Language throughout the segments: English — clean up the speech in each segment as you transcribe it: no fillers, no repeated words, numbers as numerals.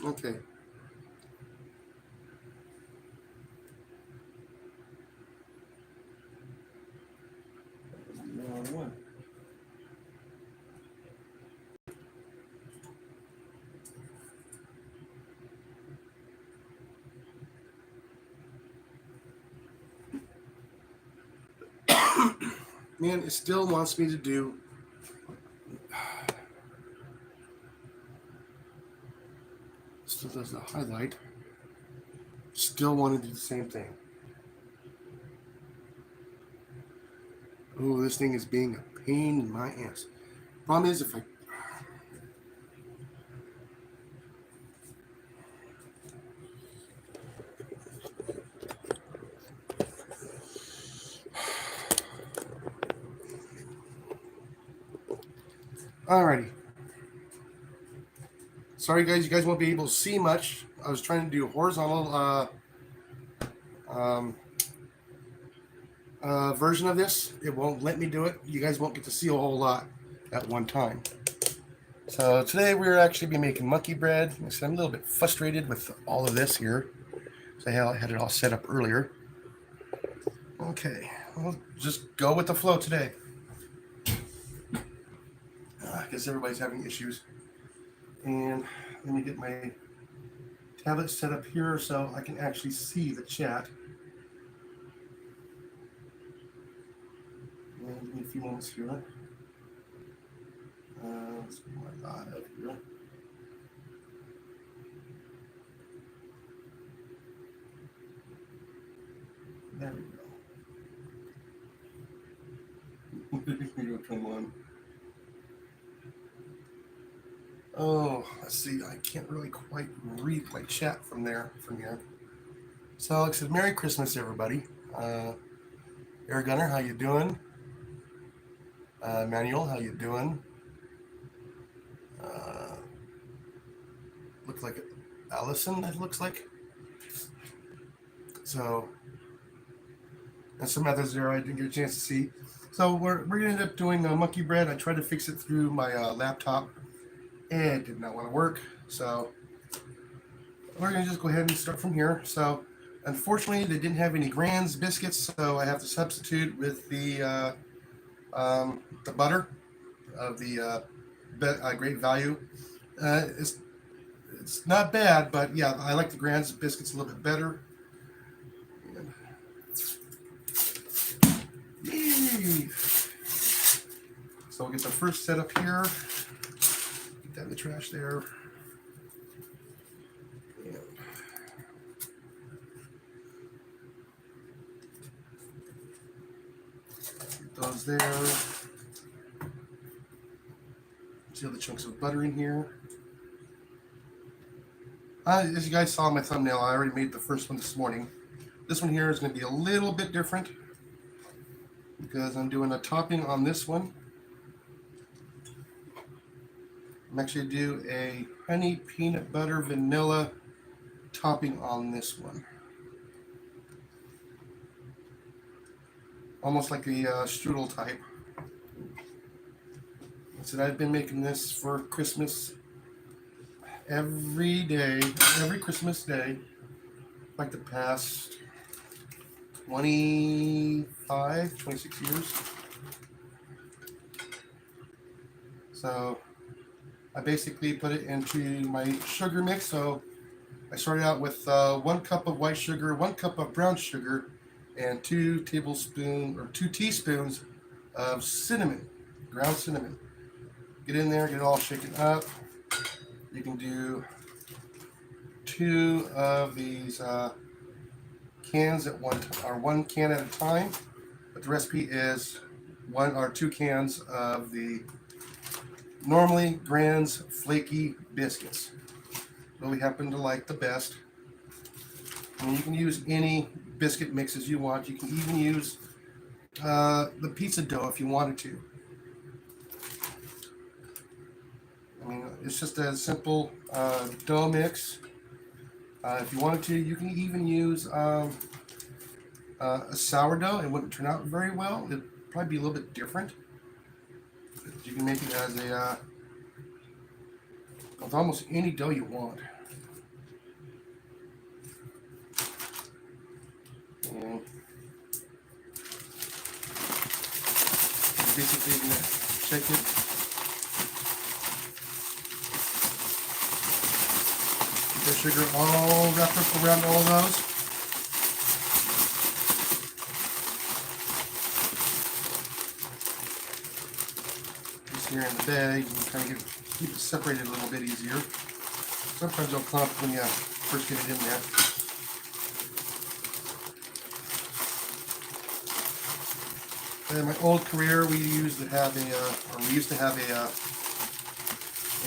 Okay. One. Man, it still wants me to do. Still does the highlight. Still want to do the same thing. Oh, this thing is being a pain in my ass. Problem is, if I. Alrighty. Sorry, guys. You guys won't be able to see much. I was trying to do a horizontal um, version of this. It won't let me do it. You guys won't get to see a whole lot at one time. So today we're actually be making monkey bread. So I'm a little bit frustrated with all of this here. So I had it all set up earlier. Okay, we'll just go with the flow today. I guess everybody's having issues. And let me get my tablet set up here so I can actually see the chat. And give me a few moments here. Let's put my live here. There we go. Come on. Oh, let's see. I can't really quite read my chat from here. So Alex said, "Merry Christmas, everybody." Air Gunner, how you doing? Manuel, how you doing? Looks like Allison. It looks like. So, and some others there I didn't get a chance to see. So we're gonna end up doing monkey bread. I tried to fix it through my laptop. It did not want to work, so we're going to just go ahead and start from here. So unfortunately they didn't have any Grands biscuits, so I have to substitute with the butter of the Great Value. It's not bad, but yeah, I like the Grands biscuits a little bit better. Yay. So we'll get the first setup here. Get that in the trash there. Get those there. See all the chunks of butter in here. As you guys saw in my thumbnail, I already made the first one this morning. This one here is going to be a little bit different because I'm doing a topping on this one. I'm actually do a honey peanut butter vanilla topping on this one. Almost like a strudel type. I said I've been making this for Christmas every day, every Christmas day, like the past 25, 26 years. So I basically put it into my sugar mix. So I started out with 1 cup of white sugar, 1 cup of brown sugar, and 2 teaspoons of cinnamon, ground cinnamon. Get in there, get it all shaken up. You can do 2 of these cans at one time, or 1 can at a time. But the recipe is 1 or 2 cans of the normally Grands flaky biscuits. Really happen to like the best. And you can use any biscuit mixes you want. You can even use the pizza dough if you wanted to. I mean, it's just a simple dough mix. If you wanted to, you can even use a sourdough. It wouldn't turn out very well. It'd probably be a little bit different. You can make it as a with almost any dough you want. And basically going to shake it. Get the sugar all wrapped up around all those. Just here in the bag, you can kind of keep it separated a little bit easier. Sometimes it'll clump when you first get it in there. In my old career, we used to have a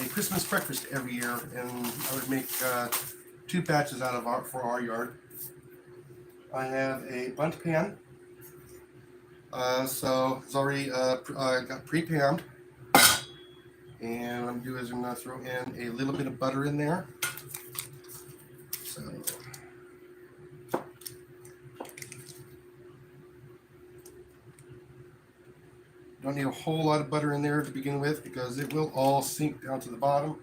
Christmas breakfast every year, and I would make 2 batches out of for our yard. I have a bundt pan, so it's already got pre-panned, and what I'm gonna do is I'm gonna throw in a little bit of butter in there. So. Don't need a whole lot of butter in there to begin with because it will all sink down to the bottom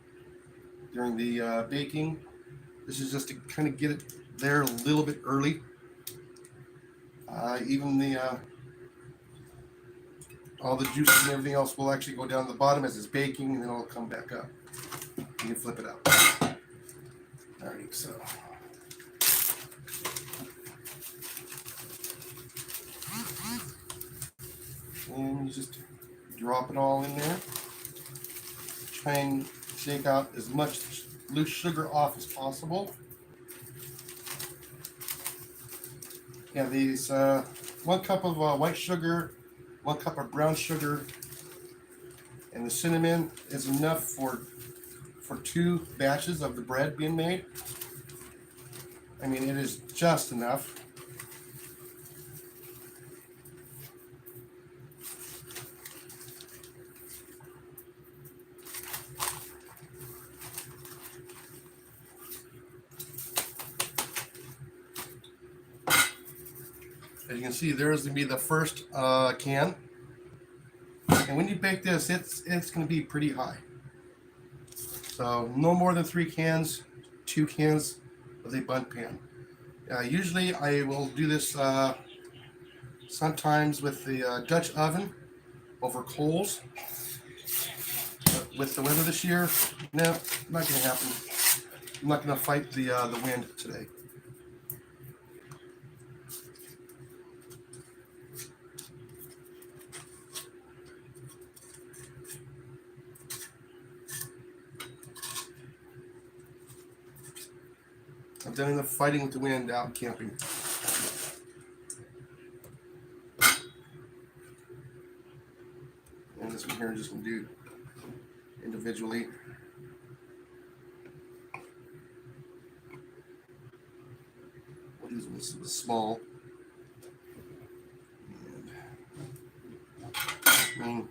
during the baking. This is just to kind of get it there a little bit early. Even all the juices and everything else will actually go down to the bottom as it's baking, and then it'll come back up. You can flip it out. Alright, so. And you just drop it all in there. Try and shake out as much loose sugar off as possible. Yeah, these 1 cup of white sugar, 1 cup of brown sugar, and the cinnamon is enough for 2 batches of the bread being made. I mean, it is just enough. As you can see, there's going to be the first can. And when you bake this, it's going to be pretty high. So no more than 3 cans, 2 cans of a bundt pan. Usually I will do this sometimes with the Dutch oven over coals. But with the weather this year, no, not going to happen. I'm not going to fight the wind today. I've done enough fighting with the wind out camping. And this one here I'm just going to do individually. We'll use this small. And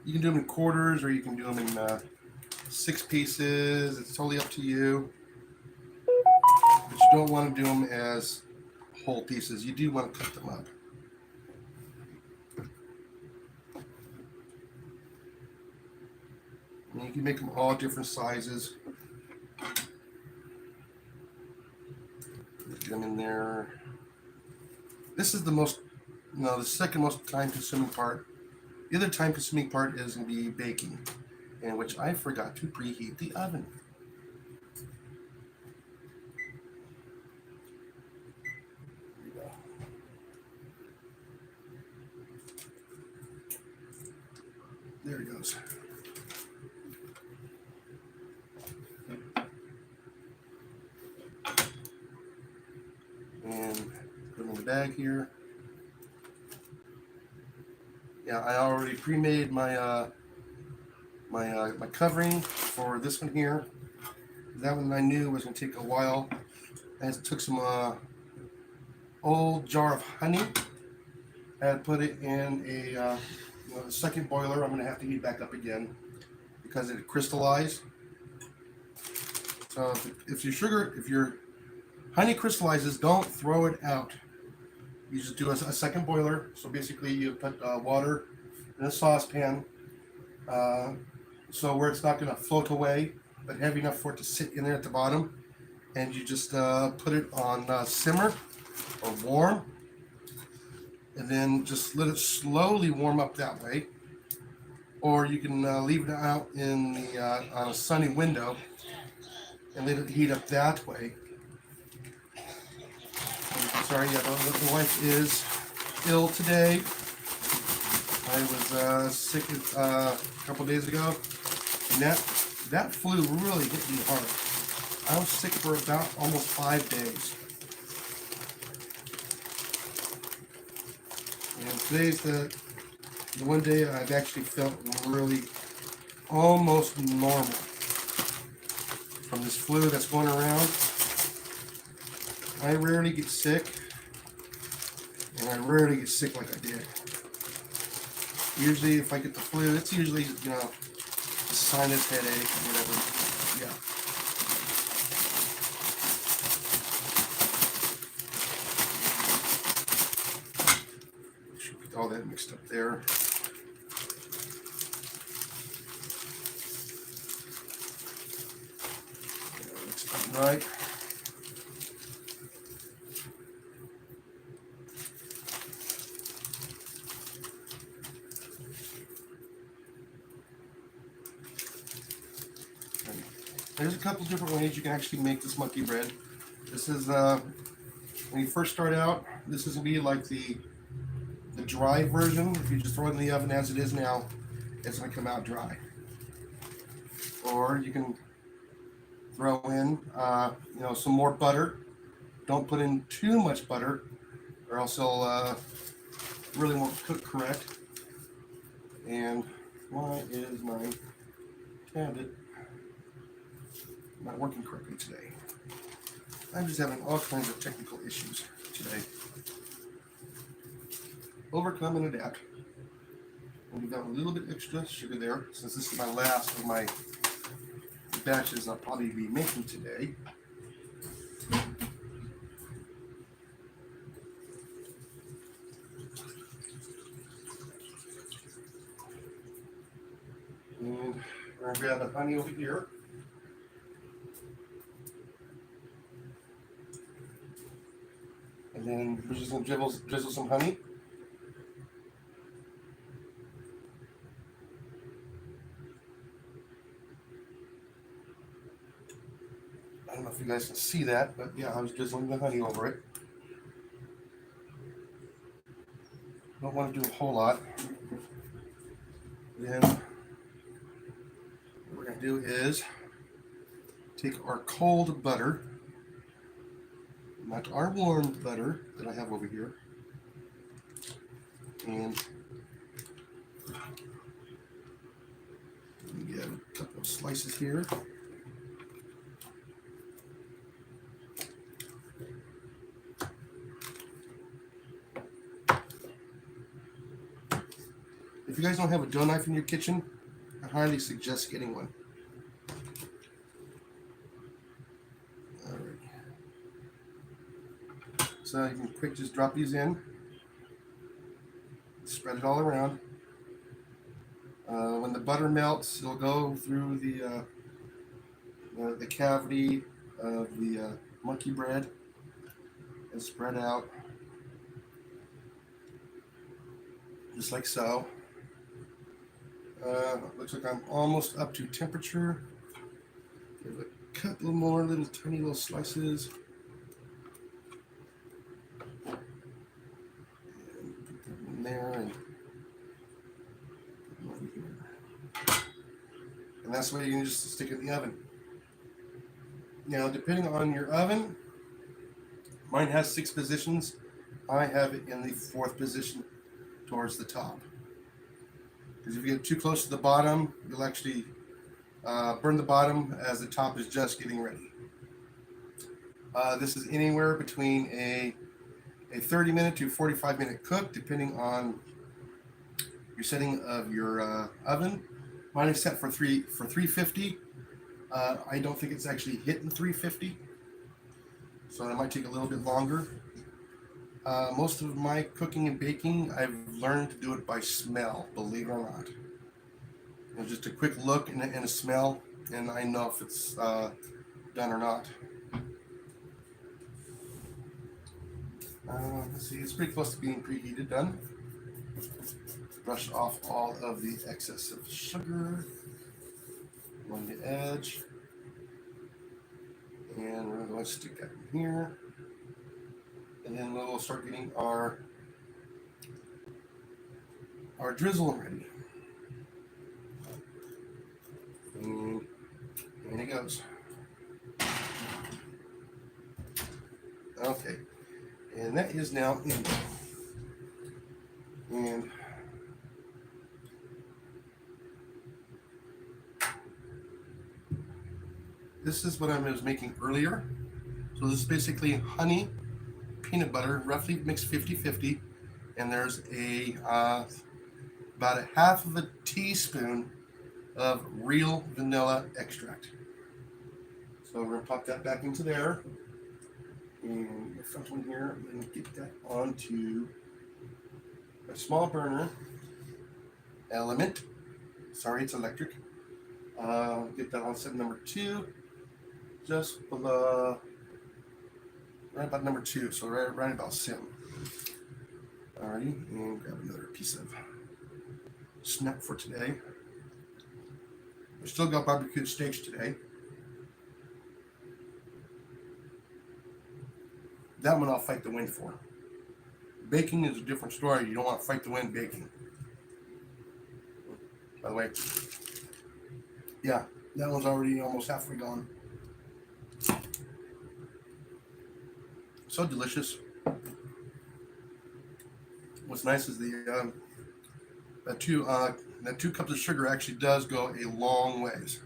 you can do them in quarters or you can do them in 6 pieces. It's totally up to you. But you don't want to do them as whole pieces. You do want to cut them up. And you can make them all different sizes. Put them in there. This is the second most time-consuming part. The other time-consuming part is going to be baking, in which I forgot to preheat the oven. There it goes. And put them in the bag here. Yeah, I already pre-made my my covering for this one here. That one I knew was going to take a while. I took some old jar of honey and put it in a the second boiler. I'm going to have to heat back up again because it crystallized. So if your honey crystallizes, don't throw it out. You just do a second boiler. So basically you put water in a saucepan so where it's not going to float away, but heavy enough for it to sit in there at the bottom. And you just put it on simmer or warm and then just let it slowly warm up that way. Or you can leave it out in the on a sunny window and let it heat up that way. Sorry, yeah, the wife is ill today. I was sick a couple days ago, and that flu really hit me hard. I was sick for about almost 5 days. And today's the one day I've actually felt really almost normal from this flu that's going around. I rarely get sick, and I rarely get sick like I did. Usually if I get the flu, it's usually, a sinus headache or whatever. Yeah. Should get all that mixed up there. Mixed up right. There's a couple different ways you can actually make this monkey bread. This is, when you first start out, this is going to be like the dry version. If you just throw it in the oven as it is now, it's going to come out dry. Or you can throw in, some more butter. Don't put in too much butter, or else it'll really won't cook correct. And why is my tablet not working correctly today? I'm just having all kinds of technical issues today. Overcome and adapt. And we've got a little bit extra sugar there, since this is my last of my batches I'll probably be making today. And we're going to grab the honey over here. And then we're just going to drizzle some honey. I don't know if you guys can see that, but yeah, I was drizzling the honey over it. Don't want to do a whole lot. Then what we're going to do is take our cold butter, not our warm butter that I have over here, and get a couple of slices here. If you guys don't have a dough knife in your kitchen, I highly suggest getting one. Alright. So you can quick just drop these in. Spread it all around. When the butter melts, it'll go through the cavity of the monkey bread and spread out just like so. Looks like I'm almost up to temperature. Give a couple more tiny little slices. And put that in there and over here. And that's why you can just stick it in the oven. Now, depending on your oven, mine has 6 positions. I have it in the 4th position towards the top. Because if you get too close to the bottom, you'll actually burn the bottom as the top is just getting ready. This is anywhere between a 30-minute to 45-minute cook, depending on your setting of your oven. Mine is set for 350. I don't think it's actually hitting 350, so it might take a little bit longer. Most of my cooking and baking, I've learned to do it by smell, believe it or not. Just a quick look and a smell, and I know if it's done or not. Let's see, it's pretty close to being preheated done. Brush off all of the excess of sugar on the edge. And we're going to stick that in here. And then we'll start getting our drizzle ready. And it goes. Okay. And that is now in. And this is what I was making earlier. So this is basically honey, peanut butter, roughly mixed 50-50. And there's about a half of a teaspoon of real vanilla extract. So we're going to pop that back into there. And the front one here, I'm going to get that onto a small burner element. Sorry, it's electric. Get that on set number 2, just below, right about number 2, so right about sim. Alrighty, and grab another piece of snack for today. We still got barbecued steaks today. That one I'll fight the wind for. Baking is a different story. You don't want to fight the wind baking. By the way, yeah, that one's already almost halfway gone. So delicious. What's nice is that 2 cups of sugar actually does go a long ways.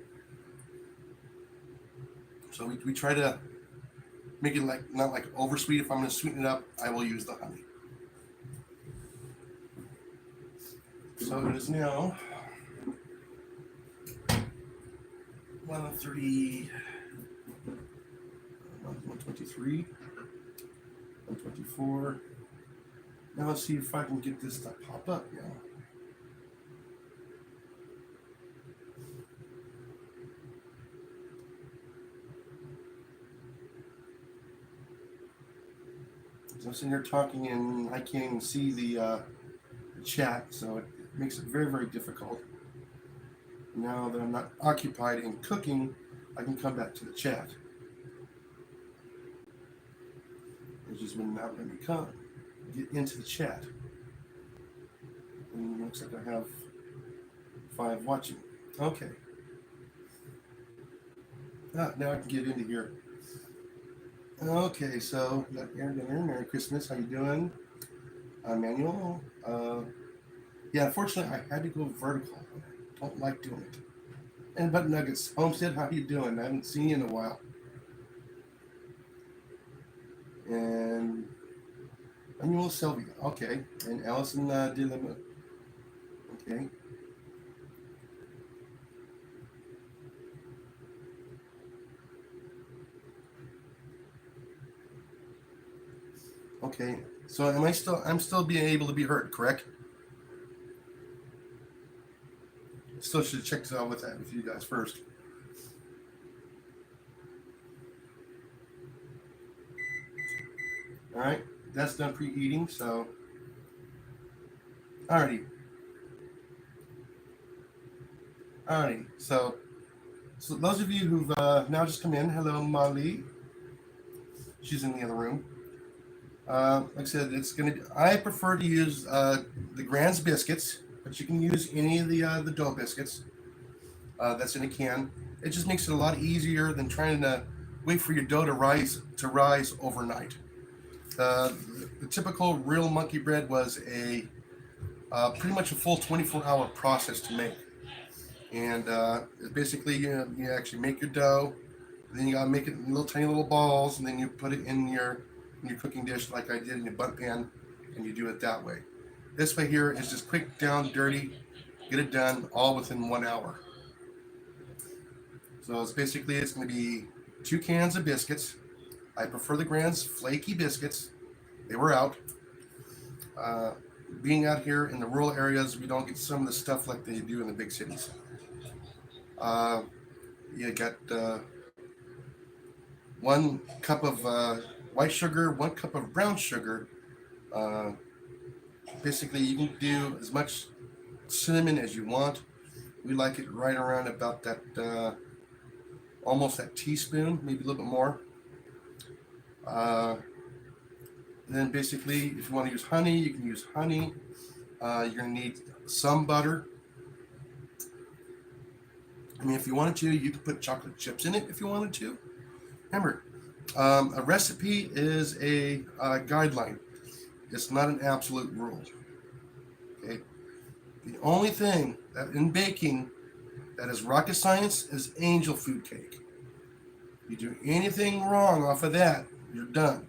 So we try to make it not like over sweet. If I'm going to sweeten it up, I will use the honey. So it is now 1:30, 1:23, 1:24. Now let's see if I can get this to pop up now. So I'm sitting here talking and I can't even see the chat, so it makes it very, very difficult. Now that I'm not occupied in cooking, I can come back to the chat. It's just been not letting me get into the chat. And it looks like I have 5 watching. Okay. Now I can get into here. Okay, so we got Aaron dinner. Merry Christmas. How you doing? Manuel. Yeah, unfortunately, I had to go vertical. I don't like doing it. And Butt Nuggets. Homestead, how you doing? I haven't seen you in a while. And Manuel Sylvia. Okay. And Allison Dillon. Okay. Okay. So I'm still being able to be heard, correct? Still should check this out with you guys first. All right, that's done preheating. So, alrighty. So those of you who've now just come in, hello, Molly. She's in the other room. Like I said, I prefer to use the Grand's biscuits, but you can use any of the dough biscuits that's in a can. It just makes it a lot easier than trying to wait for your dough to rise overnight. The typical real monkey bread was pretty much a full 24-hour process to make, and basically you actually make your dough, then you gotta make it in tiny little balls, and then you put it in your cooking dish like I did in your butt pan, and you do it that way. This way here is just quick, down, dirty, get it done, all within 1 hour. So it's going to be 2 cans of biscuits. I prefer the Grand's flaky biscuits. They were out. Being out here in the rural areas, we don't get some of the stuff like they do in the big cities. You got 1 cup of white sugar, 1 cup of brown sugar, Uh, Basically, you can do as much cinnamon as you want. We like it right around about that, almost that teaspoon, maybe a little bit more. Uh, then basically, if you want to use honey, you can use honey. You're going to need some butter. I mean, if you wanted to, you could put chocolate chips in it if you wanted to. Remember, a recipe is a guideline. It's not an absolute rule. Okay. The only thing that in baking that is rocket science is angel food cake. If you do anything wrong off of that, you're done.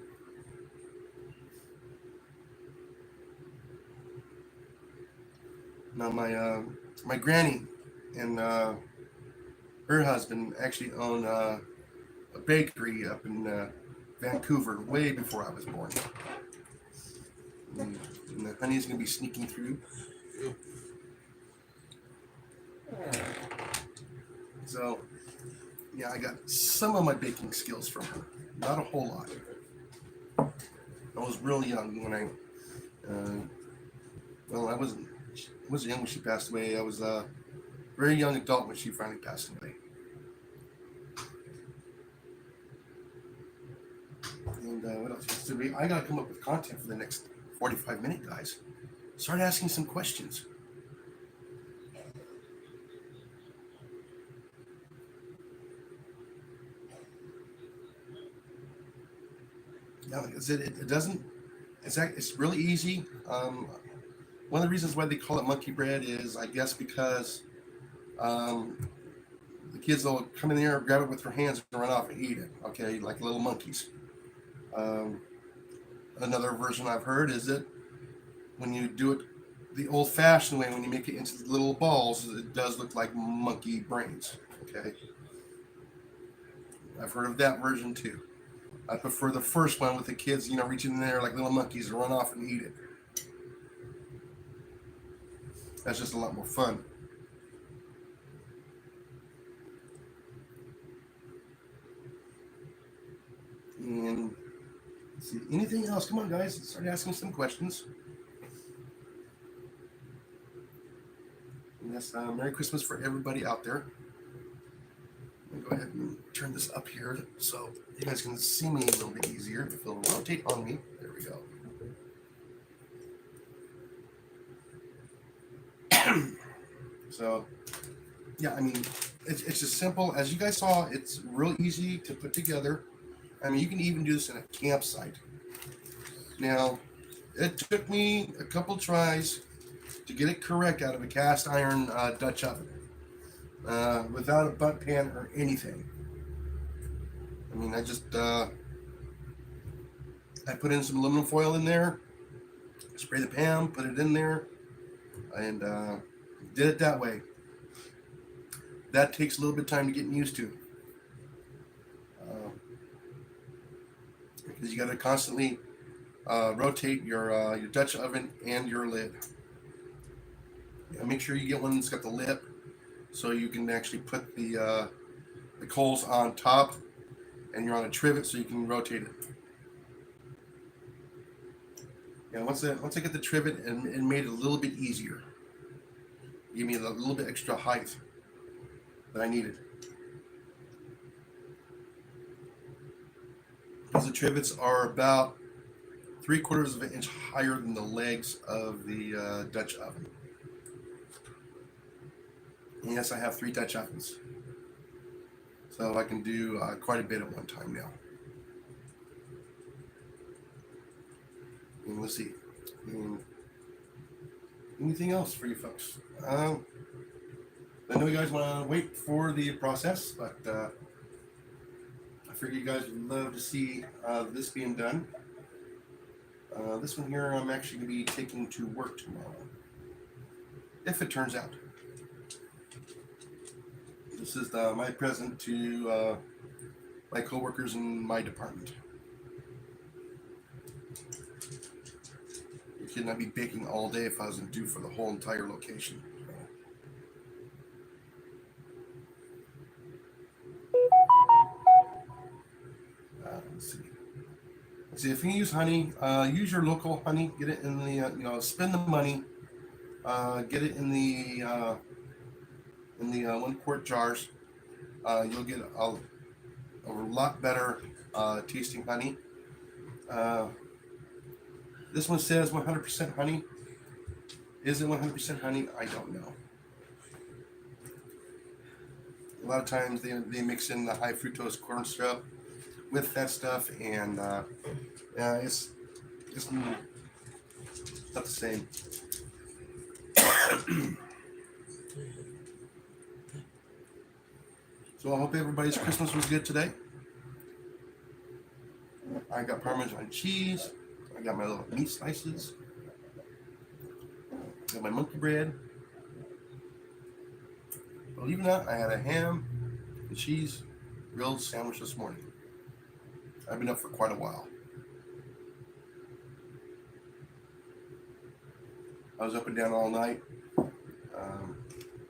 Now my granny and her husband actually own a bakery up in Vancouver way before I was born. And the honey's gonna be sneaking through. So yeah, I got some of my baking skills from her. Not a whole lot. I was real young when I wasn't young when she passed away. I was a very young adult when she finally passed away. And what else? So I gotta come up with content for the next 45-minute, guys. Start asking some questions. Yeah, like I said, it doesn't. It's really easy. One of the reasons why they call it monkey bread is, I guess, because um, the kids will come in there, grab it with their hands, and run off and eat it. Okay, like little monkeys. Um, Another version I've heard is that when you do it the old-fashioned way, when you make it into little balls, it does look like monkey brains. Okay, I've heard of that version too. I prefer the first one with the kids, reaching in there like little monkeys and run off and eat it. That's just a lot more fun. And let's see, anything else? Come on, guys, start asking some questions. And yes, Merry Christmas for everybody out there. I'm gonna go ahead and turn this up here so you guys can see me a little bit easier. If it'll rotate on me, there we go. So, yeah, I mean, it's as simple as you guys saw. It's real easy to put together. I mean, you can even do this in a campsite. Now, it took me a couple tries to get it correct out of a cast iron Dutch oven without a butt pan or anything. I mean, I put in some aluminum foil in there, spray the pan, put it in there, and did it that way. That takes a little bit of time to get used to. Because you got to constantly rotate your Dutch oven and your lid. Make sure you get one that's got the lip, so you can actually put the coals on top, and you're on a trivet, so you can rotate it. Yeah, once I get the trivet and made it a little bit easier, gave me a little bit extra height that I needed. Because the trivets are about 3/4 of an inch higher than the legs of the Dutch oven. And yes, I have 3 Dutch ovens, so I can do quite a bit at one time now. And let's see. Anything else for you folks? I know you guys want to wait for the process, but I figure you guys would love to see this being done. This one here I'm actually going to be taking to work tomorrow, if it turns out. This is my present to my coworkers in my department. You're kidding, I'd be baking all day if I wasn't due for the whole entire location. Let's See, if you use honey, use your local honey. Get it in the spend the money. Get it in the 1 quart jars. You'll get a lot better tasting honey. Uh, this one says 100% honey. Is it 100% honey? I don't know. A lot of times they mix in the high fructose corn syrup with that stuff, and it's not the same. So I hope everybody's Christmas was good today. I got Parmesan cheese. I got my little meat slices. I got my monkey bread. Believe it or not, I had a ham and cheese grilled sandwich this morning. I've been up for quite a while. I was up and down all night.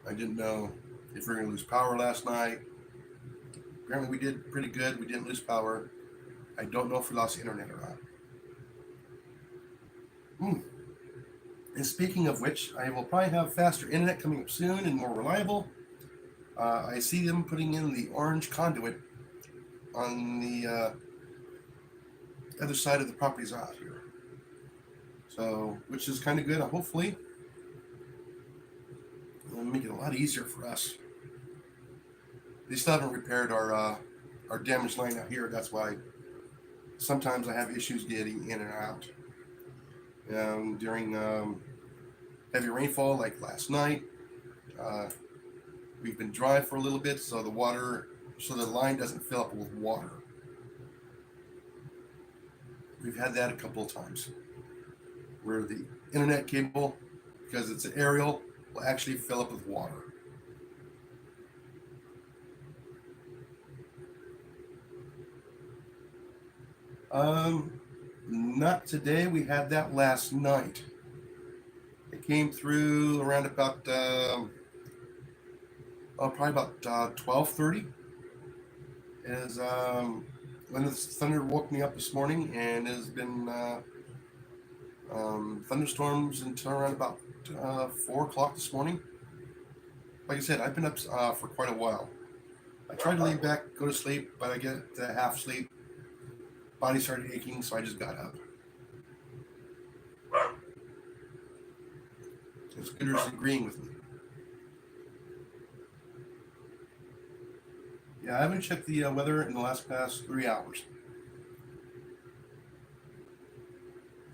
I didn't know if we were going to lose power last night. Apparently we did pretty good. We didn't lose power. I don't know if we lost internet or not. And speaking of which, I will probably have faster internet coming up soon and more reliable. I see them putting in the orange conduit on the other side of the properties out here. So, which is kind of good. Hopefully, it'll make it a lot easier for us. They still haven't repaired our damaged line out here. That's why sometimes I have issues getting in and out. During heavy rainfall, like last night, we've been dry for a little bit, so the line doesn't fill up with water. We've had that a couple of times, where the internet cable, because it's an aerial, will actually fill up with water. Not today. We had that last night. It came through around about probably about 12:30. Is when the thunder woke me up this morning, and has been thunderstorms until around about 4 o'clock this morning. Like I said, I've been up for quite a while. I tried to lay back, go to sleep, but I get to half sleep. Body started aching, so I just got up. Scooter's agreeing with me. Yeah, I haven't checked the weather in the past 3 hours.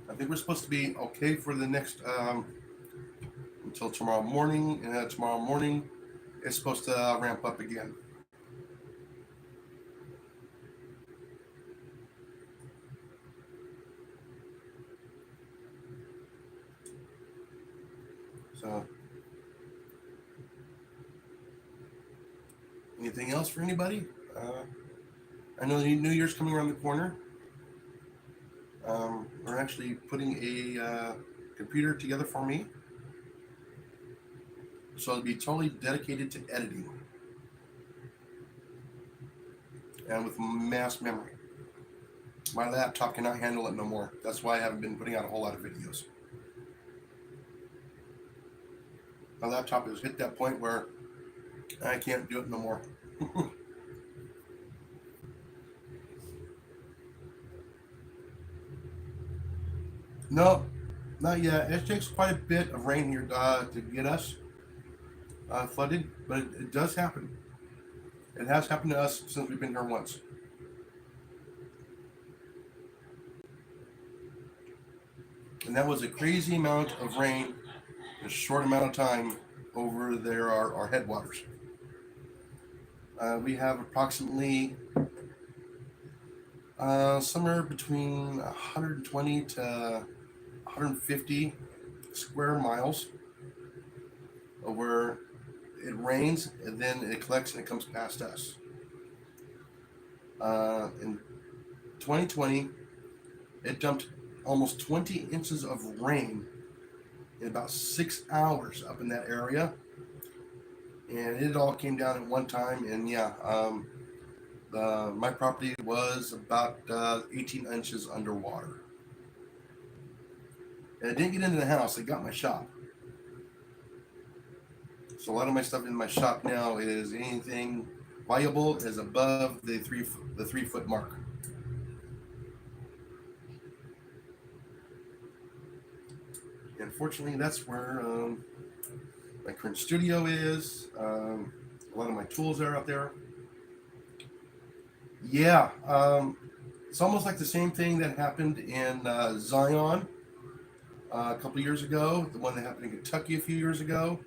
I think we're supposed to be okay for the next until tomorrow morning, and tomorrow morning it's supposed to ramp up again. So, anything else for anybody? I know the New Year's coming around the corner. We're actually putting a computer together for me, so it'll be totally dedicated to editing and with mass memory. My laptop cannot handle it no more. That's why I haven't been putting out a whole lot of videos. My laptop has hit that point where I can't do it no more. No, not yet. It takes quite a bit of rain here to get us flooded, but it does happen. It has happened to us since we've been here once. And that was a crazy amount of rain in a short amount of time over there, our headwaters. We have approximately somewhere between 120 to 150 square miles where it rains and then it collects and it comes past us. In 2020, it dumped almost 20 inches of rain in about 6 hours up in that area, and it all came down at one time. And yeah, My property was about 18 inches underwater. And it didn't get into the house, it got my shop. So a lot of my stuff in my shop now is anything valuable is above the 3 foot mark. Unfortunately, that's where my current studio is. A lot of my tools are out there. Yeah, it's almost like the same thing that happened in Zion a couple years ago, the one that happened in Kentucky a few years ago,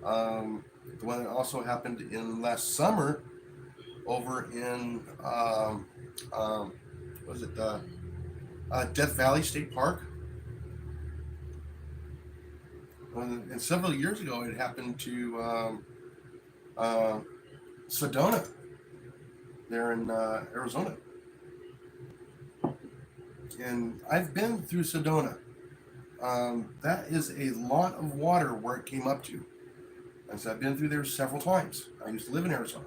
the one that also happened in last summer over in what was it, Death Valley State Park. And several years ago, it happened to uh, Sedona there in Arizona. And I've been through Sedona. That is a lot of water where it came up to. And so I've been through there several times. I used to live in Arizona.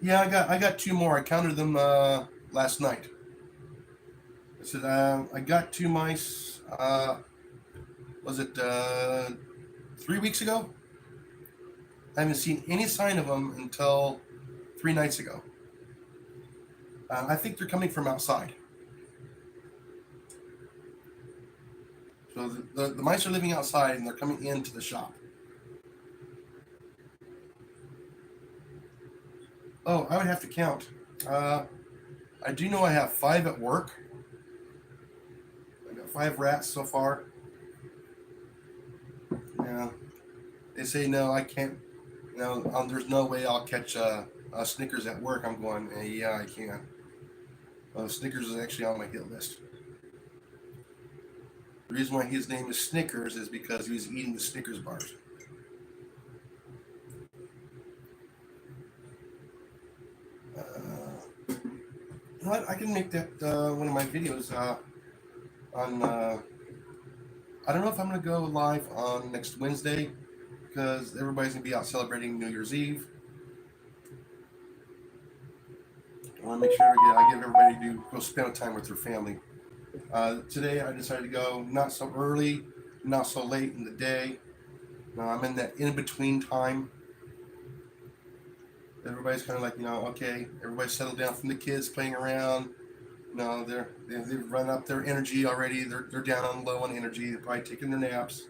Yeah, I got 2 more. I counted them last night. I said I got 2 mice. Was it 3 weeks ago? I haven't seen any sign of them until 3 nights ago. I think they're coming from outside. So the mice are living outside and they're coming into the shop. Oh, I would have to count. I do know I have 5 at work. I got 5 rats so far. Yeah. They say no, I can't. There's no way I'll catch a Snickers at work. I'm going, yeah, I can. Snickers is actually on my hit list. The reason why his name is Snickers is because he was eating the Snickers bars. You know what? I can make that one of my videos on. I don't know if I'm going to go live on next Wednesday because everybody's going to be out celebrating New Year's Eve. I want to make sure I give everybody to go spend time with their family. Today I decided to go not so early, not so late in the day. I'm in that in-between time. Everybody's kind of like, okay, everybody's settled down from the kids playing around. They've run up their energy already. They're down on low on energy. They're probably taking their naps.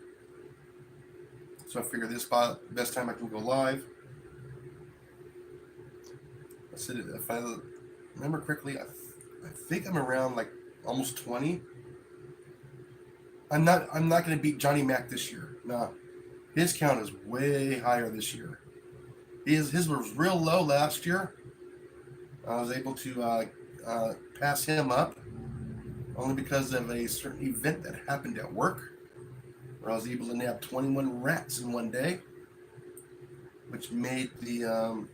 So I figure this spot, best time I can go live. I said, if I remember correctly, I think I'm around like almost 20. I'm not going to beat Johnny Mac this year. No, his count is way higher this year. His was real low last year. I was able to pass him up only because of a certain event that happened at work where I was able to nab 21 rats in one day, which made the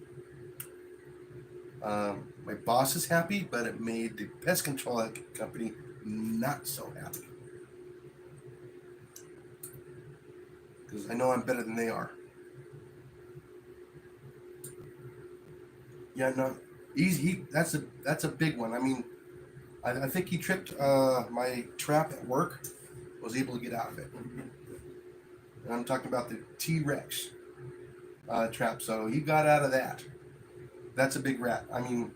my bosses happy, but it made the pest control company not so happy because I know I'm better than they are. Yeah, no, that's a big one. I mean, I think he tripped my trap at work. Was able to get out of it, and I'm talking about the T-Rex trap. So he got out of that. That's a big rat. I mean,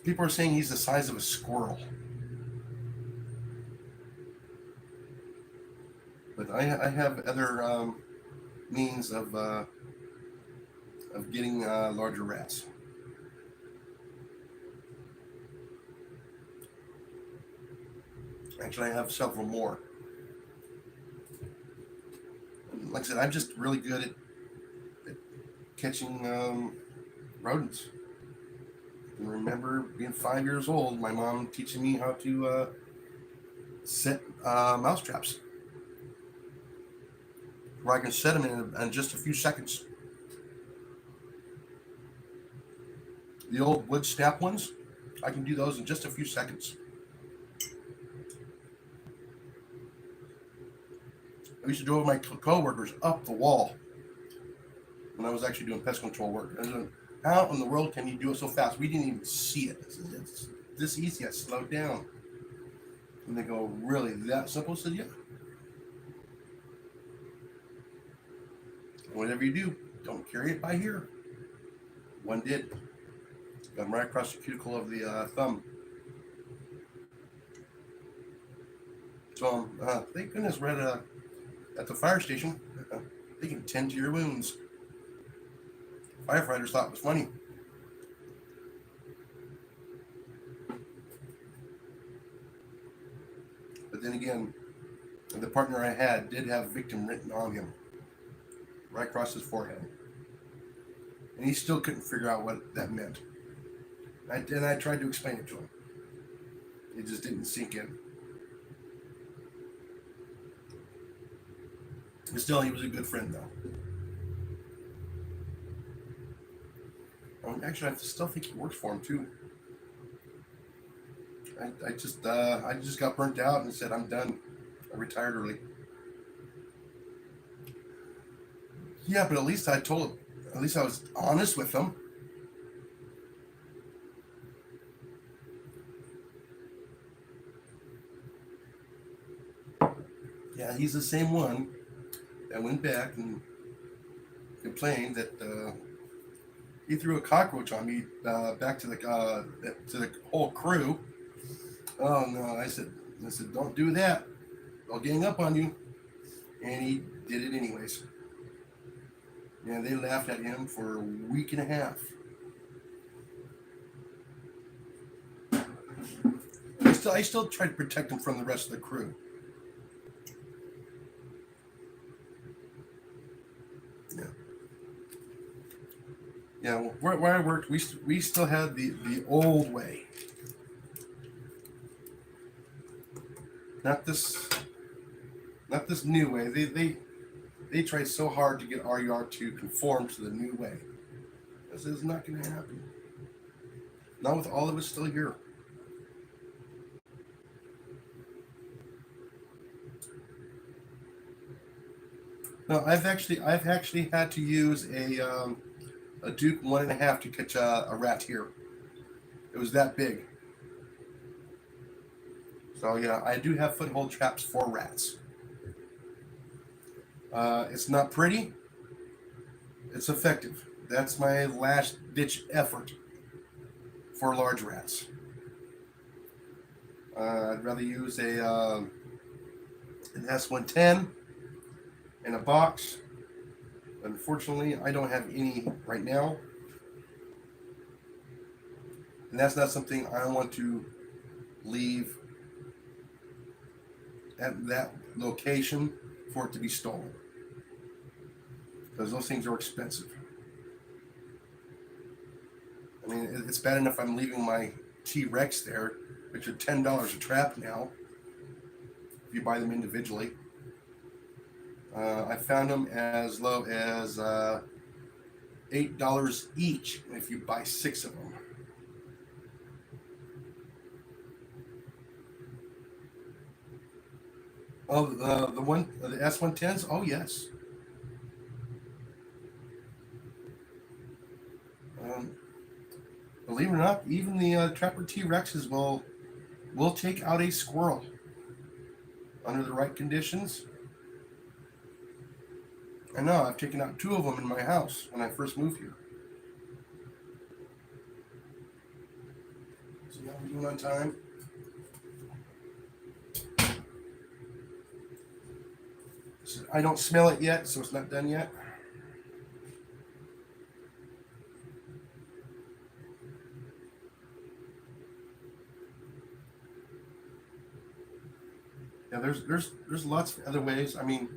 people are saying he's the size of a squirrel. But I have other means of getting larger rats. Actually, I have several more. Like I said, I'm just really good at catching rodents. I can remember being 5 years old, my mom teaching me how to set mouse traps, where I can set them in just a few seconds. The old wood snap ones, I can do those in just a few seconds. I used to drove my co-workers up the wall. when I was actually doing pest control work. I was doing, how in the world can you do it so fast? We didn't even see it. It's this easy. I slowed down. And they go, really, that simple? I said, yeah. Whatever you do, don't carry it by here. One did. Got him right across the cuticle of the thumb. So thank goodness we're at the fire station. They can tend to your wounds. Firefighters thought it was funny. But then again, the partner I had did have victim written on him, right across his forehead. And he still couldn't figure out what that meant. And I tried to explain it to him. It just didn't sink in. But still, he was a good friend, though. Actually, I still think he works for him too. I just got burnt out and said I'm done. I retired early. Yeah, but at least I was honest with him. Yeah, he's the same one that went back and complained that he threw a cockroach on me back to the whole crew. Oh no, I said, don't do that. I'll gang up on you. And he did it anyways. And they laughed at him for a week and a half. I still tried to protect him from the rest of the crew. Yeah. Yeah, where I worked, we still had the old way. Not this new way. They try so hard to get our yard to conform to the new way. This is not going to happen. Not with all of us still here. No, I've actually had to use a Duke 1.5 to catch a rat here. It was that big. So yeah, I do have foothold traps for rats. It's not pretty. It's effective. That's my last ditch effort for large rats. I'd rather use an S110 in a box. Unfortunately, I don't have any right now. And that's not something I want to leave at that location for it to be stolen. Because those things are expensive. I mean, it's bad enough I'm leaving my T-Rex there, which are $10 a trap now, if you buy them individually. I found them as low as $8 each if you buy 6 of them. Oh, the S110s? Oh, yes. Believe it or not, even the Trapper T-Rexes will take out a squirrel under the right conditions. I know, I've taken out 2 of them in my house when I first moved here. So now we're doing on time. So I don't smell it yet, so it's not done yet. Yeah, there's lots of other ways. I mean,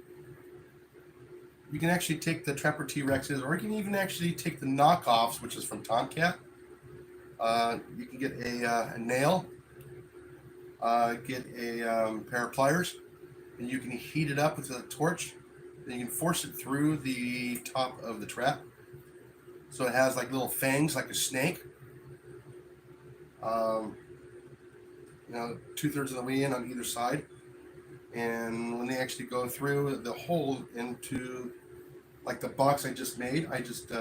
you can actually take the Trapper T-Rexes, or you can even actually take the knockoffs, which is from Tomcat. You can get a nail, get a pair of pliers, and you can heat it up with a torch. Then you can force it through the top of the trap, so it has like little fangs, like a snake. You know, 2/3 of the way in on either side. And when they actually go through the hole into like the box I just made. I just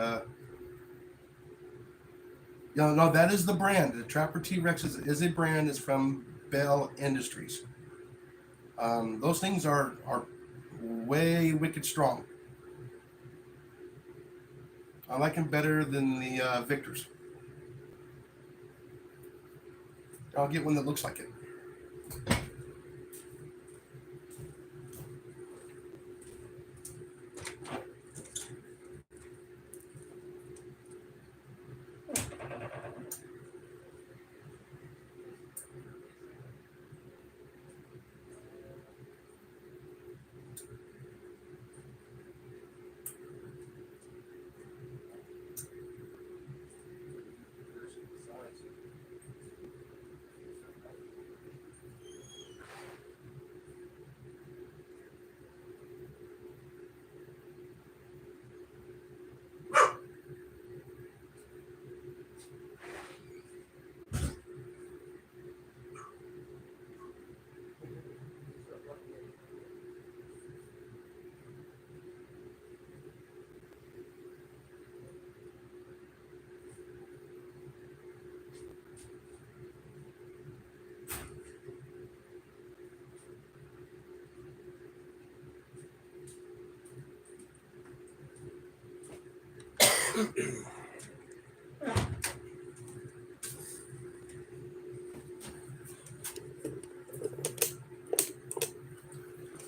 no, that is the brand. The Trapper T-Rex is a brand. It's from Bell Industries. Those things are way wicked strong. I like them better than the Victors. I'll get one that looks like it.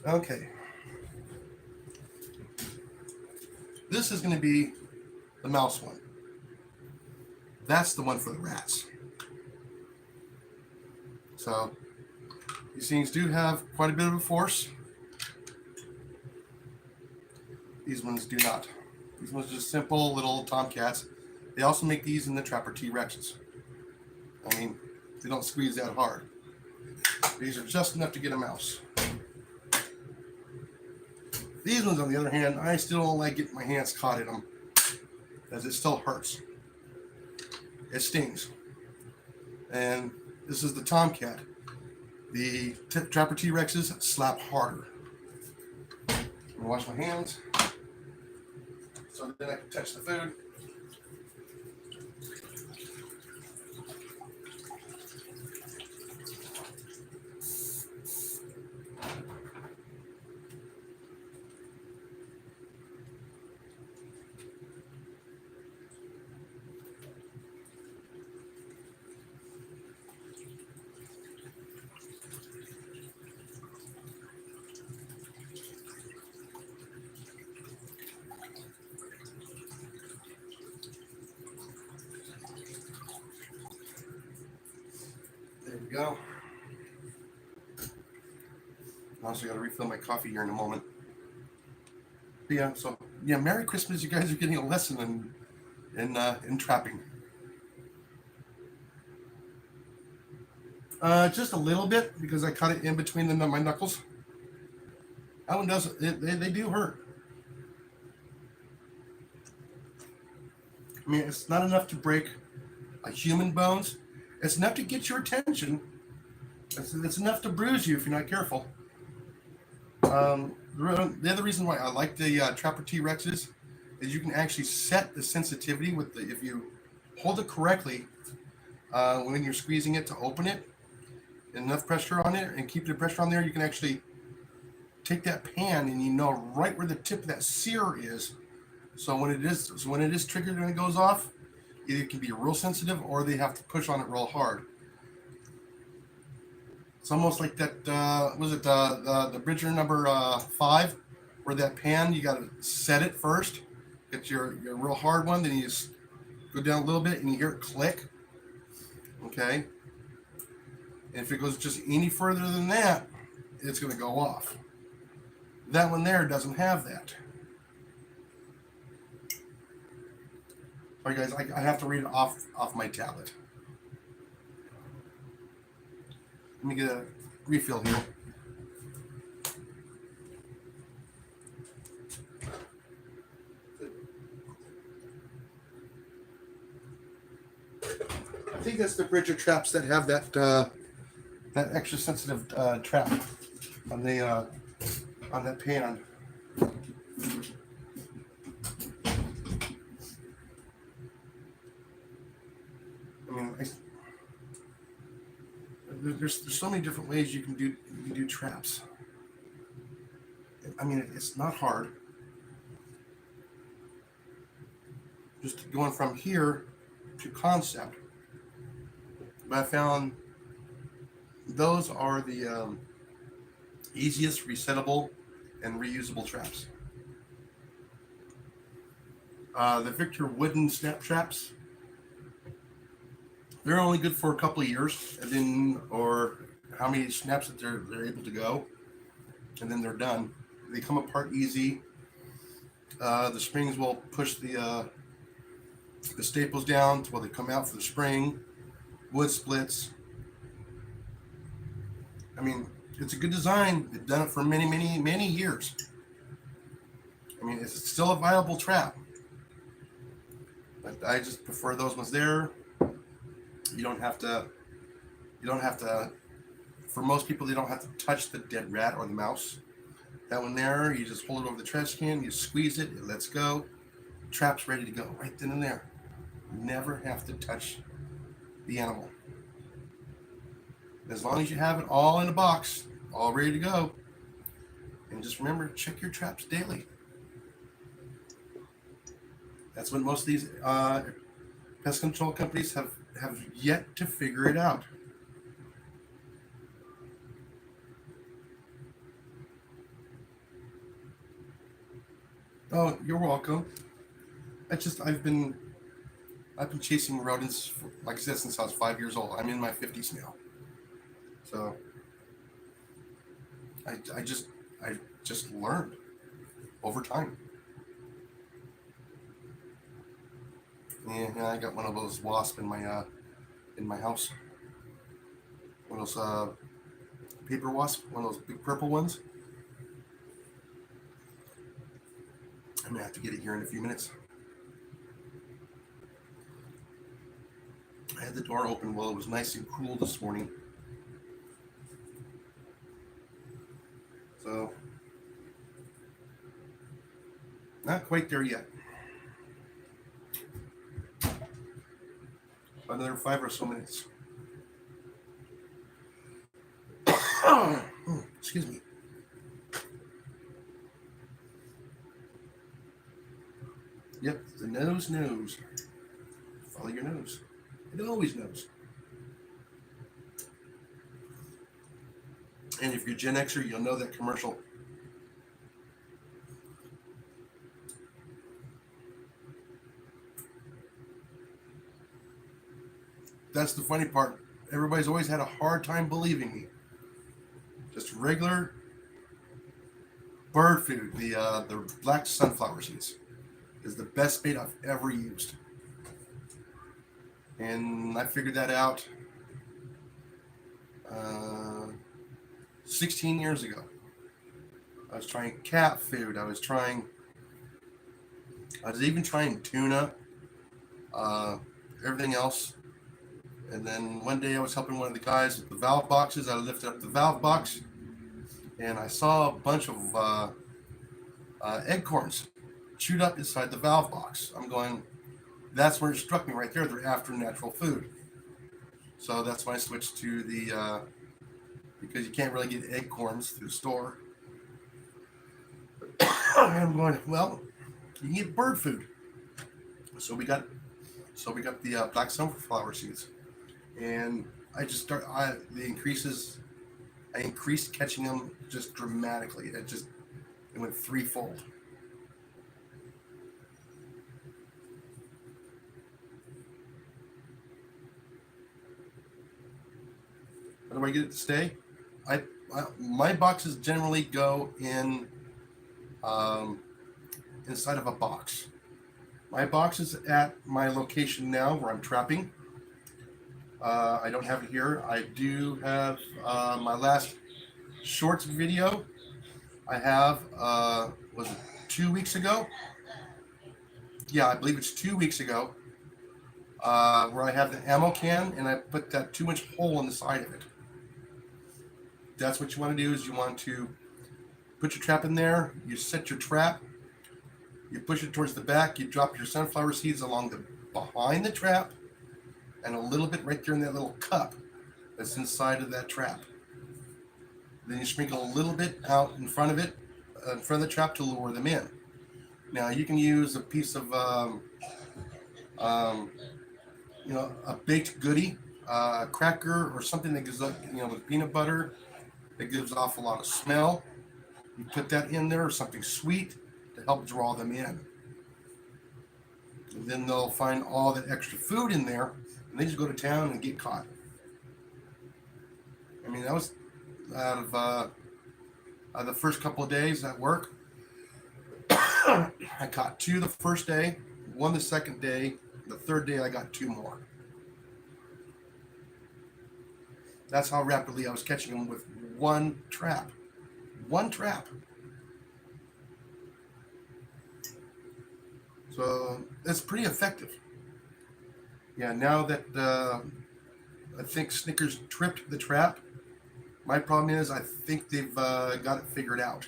Okay. This is going to be the mouse one. That's the one for the rats. So these things do have quite a bit of a force. These ones do not. These ones are just simple little tomcats. They also make these in the Trapper T-Rexes. I mean, they don't squeeze that hard. These are just enough to get a mouse. These ones, on the other hand, I still don't like getting my hands caught in them, as it still hurts. It stings. And this is the tomcat. The Trapper T-Rexes slap harder. I'm gonna wash my hands so then I can touch the food. There we go. I also got to refill my coffee here in a moment. But yeah, so yeah, Merry Christmas! You guys are getting a lesson in trapping. Just a little bit because I cut it in between my knuckles. That one does. They do hurt. I mean, it's not enough to break a human bones. It's enough to get your attention. It's enough to bruise you if you're not careful. The other reason why I like the Trapper T-Rexes is you can actually set the sensitivity with if you hold it correctly when you're squeezing it to open it, enough pressure on it and keep the pressure on there, you can actually take that pan and you know right where the tip of that sear is. So when it is triggered and it goes off, either it can be real sensitive or they have to push on it real hard. It's almost like that. Was it the Bridger number 5, where that pan you got to set it first. Get your real hard one, then you just go down a little bit and you hear it click. Okay. And if it goes just any further than that, it's going to go off. That one there doesn't have that. All right, guys, I have to read it off my tablet. Let me get a refill here. I think that's the Bridger traps that have that extra sensitive trap on that pan. there's so many different ways you can do traps. I mean, it's not hard. Just going from here to concept. But I found those are the easiest resettable and reusable traps. The Victor wooden snap traps, they're only good for a couple of years, and then, or how many snaps that they're able to go, and then they're done. They come apart easy. The springs will push the staples down to where they come out for the spring. Wood splits. I mean, it's a good design. They've done it for many, many, many years. I mean, it's still a viable trap. But I just prefer those ones there. You don't have to, for most people, they don't have to touch the dead rat or the mouse. That one there, you just hold it over the trash can, you squeeze it, it lets go. Trap's ready to go right then and there. You never have to touch the animal. As long as you have it all in a box, all ready to go. And just remember, check your traps daily. That's what most of these pest control companies have yet to figure it out. Oh, you're welcome. I've been chasing rodents for, like I said, since I was 5 years old. I'm in my 50s now. So I just learned over time. And I got one of those wasps in my house. One of those paper wasps, one of those big purple ones. I'm gonna have to get it here in a few minutes. I had the door open while it was nice and cool this morning. So, not quite there yet. Another 5 or so minutes. Excuse me. Yep, the nose knows. Follow your nose. It always knows. And if you're Gen Xer, you'll know that commercial. That's the funny part. Everybody's always had a hard time believing me. Just regular bird food, the black sunflower seeds, is the best bait I've ever used. And I figured that out 16 years ago. I was trying cat food. I was even trying tuna, everything else. And then one day I was helping one of the guys with the valve boxes. I lifted up the valve box and I saw a bunch of acorns chewed up inside the valve box. I'm going, that's where it struck me right there. They're after natural food. So that's when I switched to the, because you can't really get acorns through the store. And I'm going, well, you can get bird food. So we got the black sunflower seeds. And I just I increased catching them just dramatically. It went threefold. How do I get it to stay? My boxes generally go in inside of a box. My box is at my location now where I'm trapping. I don't have it here. I do have my last shorts video. I have, was it 2 weeks ago? Yeah, I believe it's 2 weeks ago, where I have the ammo can and I put that 2-inch hole in the side of it. That's what you want to do, is you want to put your trap in there, you set your trap, you push it towards the back, you drop your sunflower seeds along behind the trap, and a little bit right there in that little cup. that's inside of that trap. Then you sprinkle a little bit out in front of it, in front of the trap to lure them in. Now you can use a piece of, um, a baked goodie, a cracker or something that gives up, with peanut butter that gives off a lot of smell. You put that in there, or something sweet to help draw them in. And then they'll find all that extra food in there, and they just go to town and get caught. I mean, that was out of the first couple of days at work. I caught 2 the first day, 1 the second day. The third day, I got 2 more. That's how rapidly I was catching them with one trap. One trap. So it's pretty effective. Yeah, now that I think Snickers tripped the trap, my problem is I think they've got it figured out.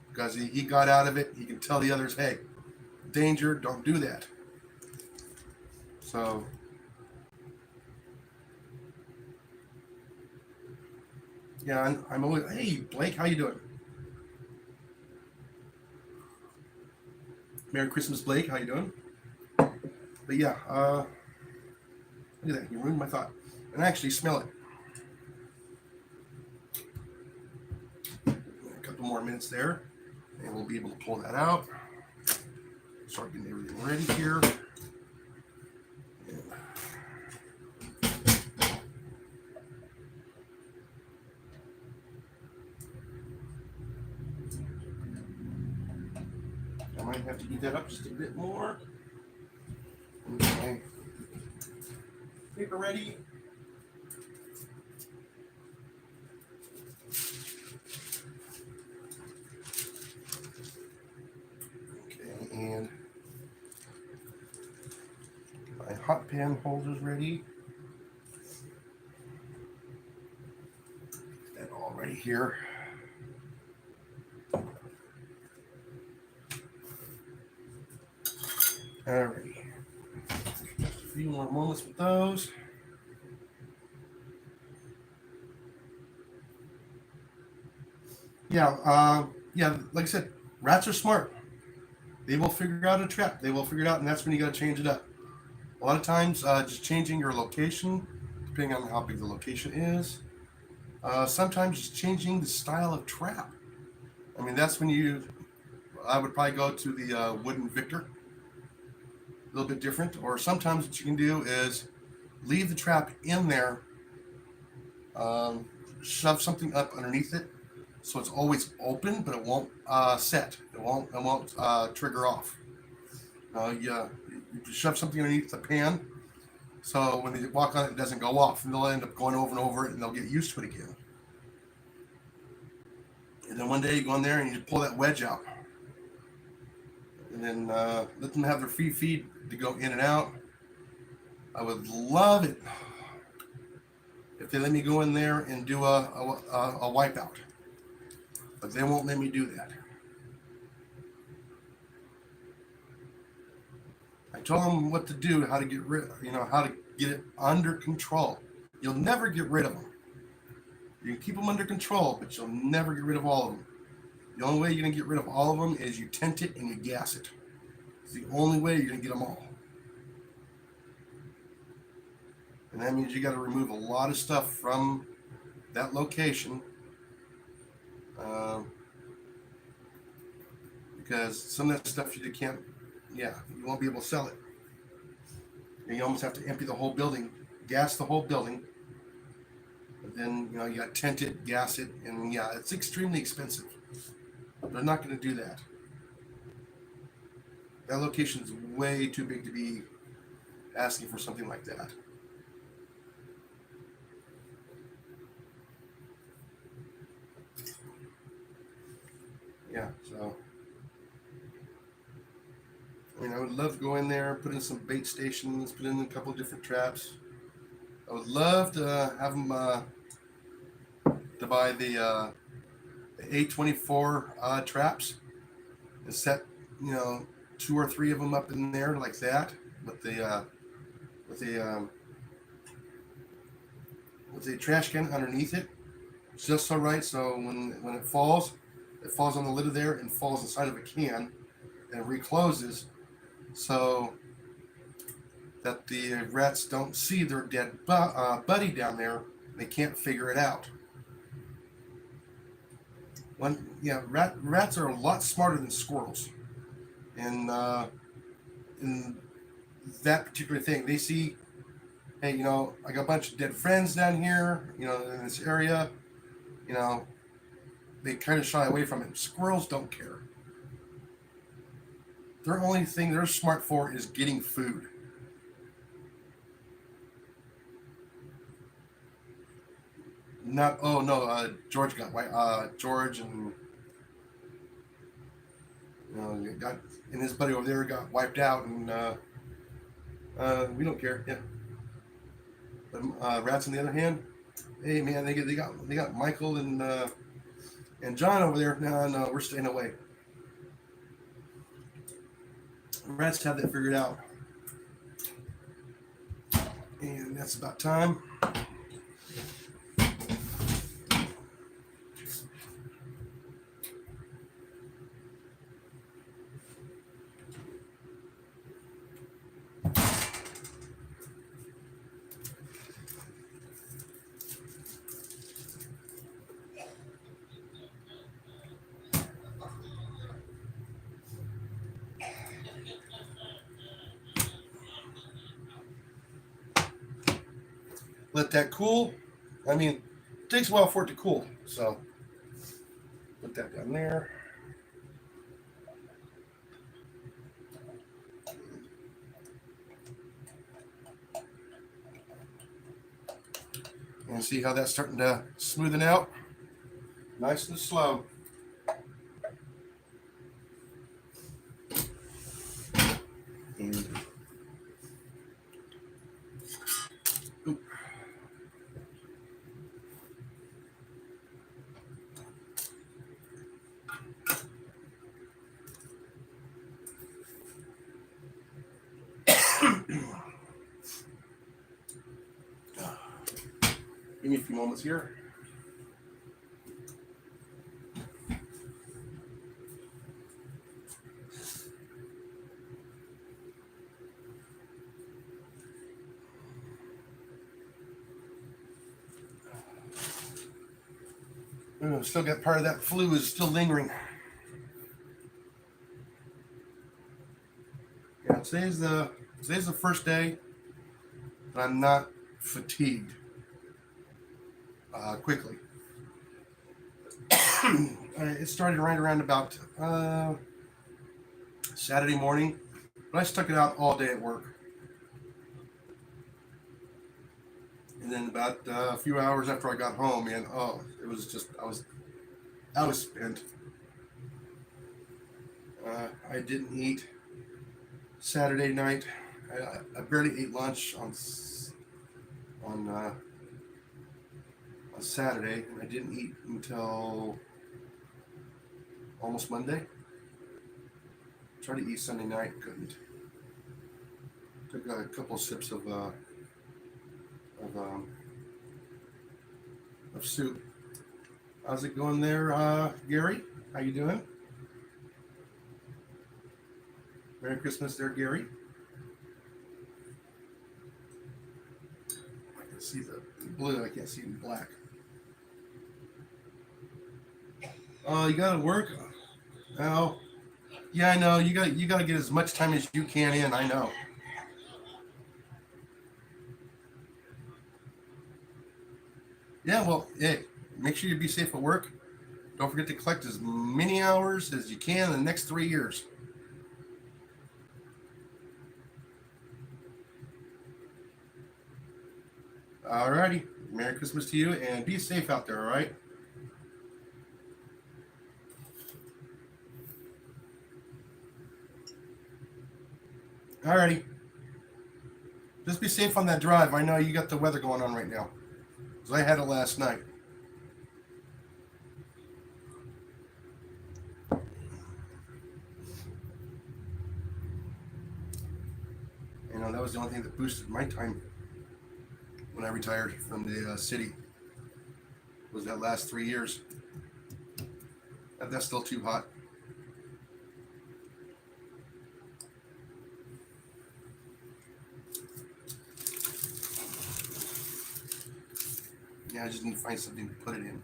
Because he got out of it, he can tell the others, hey, danger, don't do that. So, yeah, I'm always, hey, Blake, how you doing? Merry Christmas, Blake, how you doing? But yeah, look at that, you ruined my thought. And I actually smell it. A couple more minutes there, and we'll be able to pull that out. Start getting everything ready here. I might have to heat that up just a bit more. Okay. Paper ready. Okay, and my hot pan holder's ready. Get that all ready here. Alrighty. Just a few more moments with those. Yeah, like I said, rats are smart. They will figure out a trap. They will figure it out, and that's when you got to change it up. A lot of times, just changing your location, depending on how big the location is. Sometimes just changing the style of trap. I mean, that's when I would probably go to the wooden Victor. A little bit different. Or sometimes what you can do is leave the trap in there, shove something up underneath it, so it's always open, but it won't set. It won't trigger off. You shove something underneath the pan, so when they walk on it, it doesn't go off, and they'll end up going over and over it, and they'll get used to it again. And then one day you go in there and you pull that wedge out, and then let them have their free feed to go in and out. I would love it if they let me go in there and do a wipeout, but they won't let me do that. I told them what to do, how to get how to get it under control. You'll never get rid of them. You can keep them under control, but you'll never get rid of all of them. The only way you're going to get rid of all of them is you tent it and you gas it. It's the only way you're going to get them all. And that means you got to remove a lot of stuff from that location, because some of that stuff you can't, you won't be able to sell it. And you almost have to empty the whole building, gas the whole building, and then you got to tent it, gas it, and it's extremely expensive. They're not going to do that. That location is way too big to be asking for something like that. Yeah, so I would love to go in there, put in some bait stations, put in a couple of different traps. I would love to have them to buy the A24 traps and set 2 or 3 of them up in there like that with the with a trash can underneath it, just so right. So when it falls on the lid of there and falls inside of a can and recloses, so that the rats don't see their dead buddy down there. They can't figure it out. Rats are a lot smarter than squirrels, and in that particular thing, they see, hey, I got a bunch of dead friends down here, in this area, you know, they kind of shy away from it. Squirrels don't care. Their only thing they're smart for is getting food. Not, oh no, George got George and got and his buddy over there got wiped out, and we don't care. Yeah, but rats on the other hand, hey man, they got Michael and John over there. No, we're staying away. Rats have that figured out, and that's about time. Let that cool. I mean, it takes a while for it to cool, so put that down there. And see how that's starting to smoothen out? Nice and slow. And give me a few moments here. Still got part of that flu is still lingering. Yeah, today's the first day that I'm not fatigued quickly. It started right around about Saturday morning, but I stuck it out all day at work. And then about a few hours after I got home, man, it was just, I was spent. I didn't eat Saturday night. I barely ate lunch on Saturday, and I didn't eat until almost Monday. Tried to eat Sunday night, couldn't. Took a couple of sips of soup. How's it going there, Gary? How you doing? Merry Christmas there, Gary. I can see the blue, I can't see the black. Oh, you gotta work? Oh, yeah, I know. You gotta get as much time as you can in, I know. Yeah, well, hey, make sure you be safe at work. Don't forget to collect as many hours as you can in the next 3 years. Alrighty. Merry Christmas to you, and be safe out there, alright? Alrighty. Just be safe on that drive. I know you got the weather going on right now, because I had it last night. That was the only thing that boosted my time when when I retired from the city. Was that last 3 years? That's still too hot. Yeah, I just need to find something to put it in.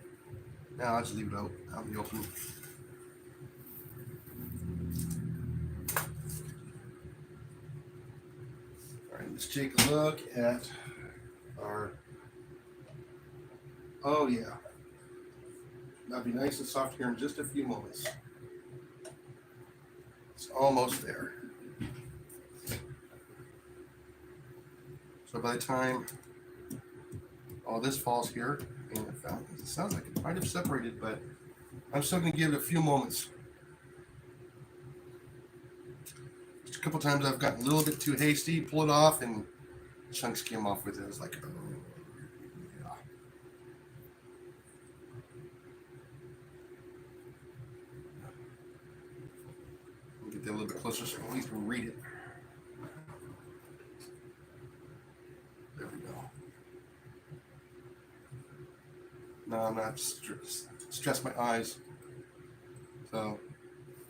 Now I'll just leave it out in the open. All right, let's take a look at our. Oh yeah, that'll be nice and soft here in just a few moments. It's almost there. So by the time all this falls here, and it sounds like it might have separated, but I'm still going to give it a few moments. Just a couple times I've gotten a little bit too hasty, pull it off, and chunks came off with it. It's like, oh, yeah. Get that a little bit closer so at least we can read it. There we go. No, I'm not stress my eyes. So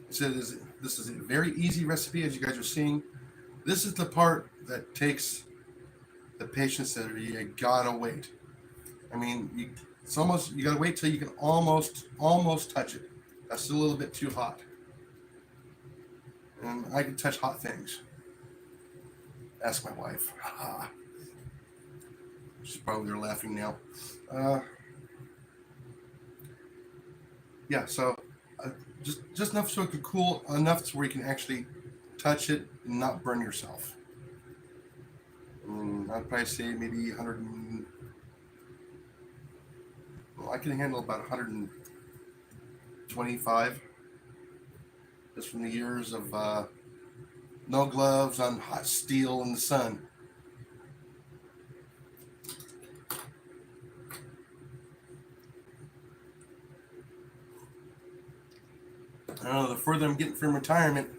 this is a very easy recipe, as you guys are seeing. This is the part that takes the patience that you gotta wait. I mean, you gotta wait till you can almost touch it. That's still a little bit too hot. And I can touch hot things. Ask my wife. She's probably there laughing now. Yeah, so just enough so it can cool enough to where you can actually touch it and not burn yourself. I'd probably say maybe 100. I can handle about 125, just from the years of no gloves on hot steel in the sun. I don't know, the further I'm getting from retirement,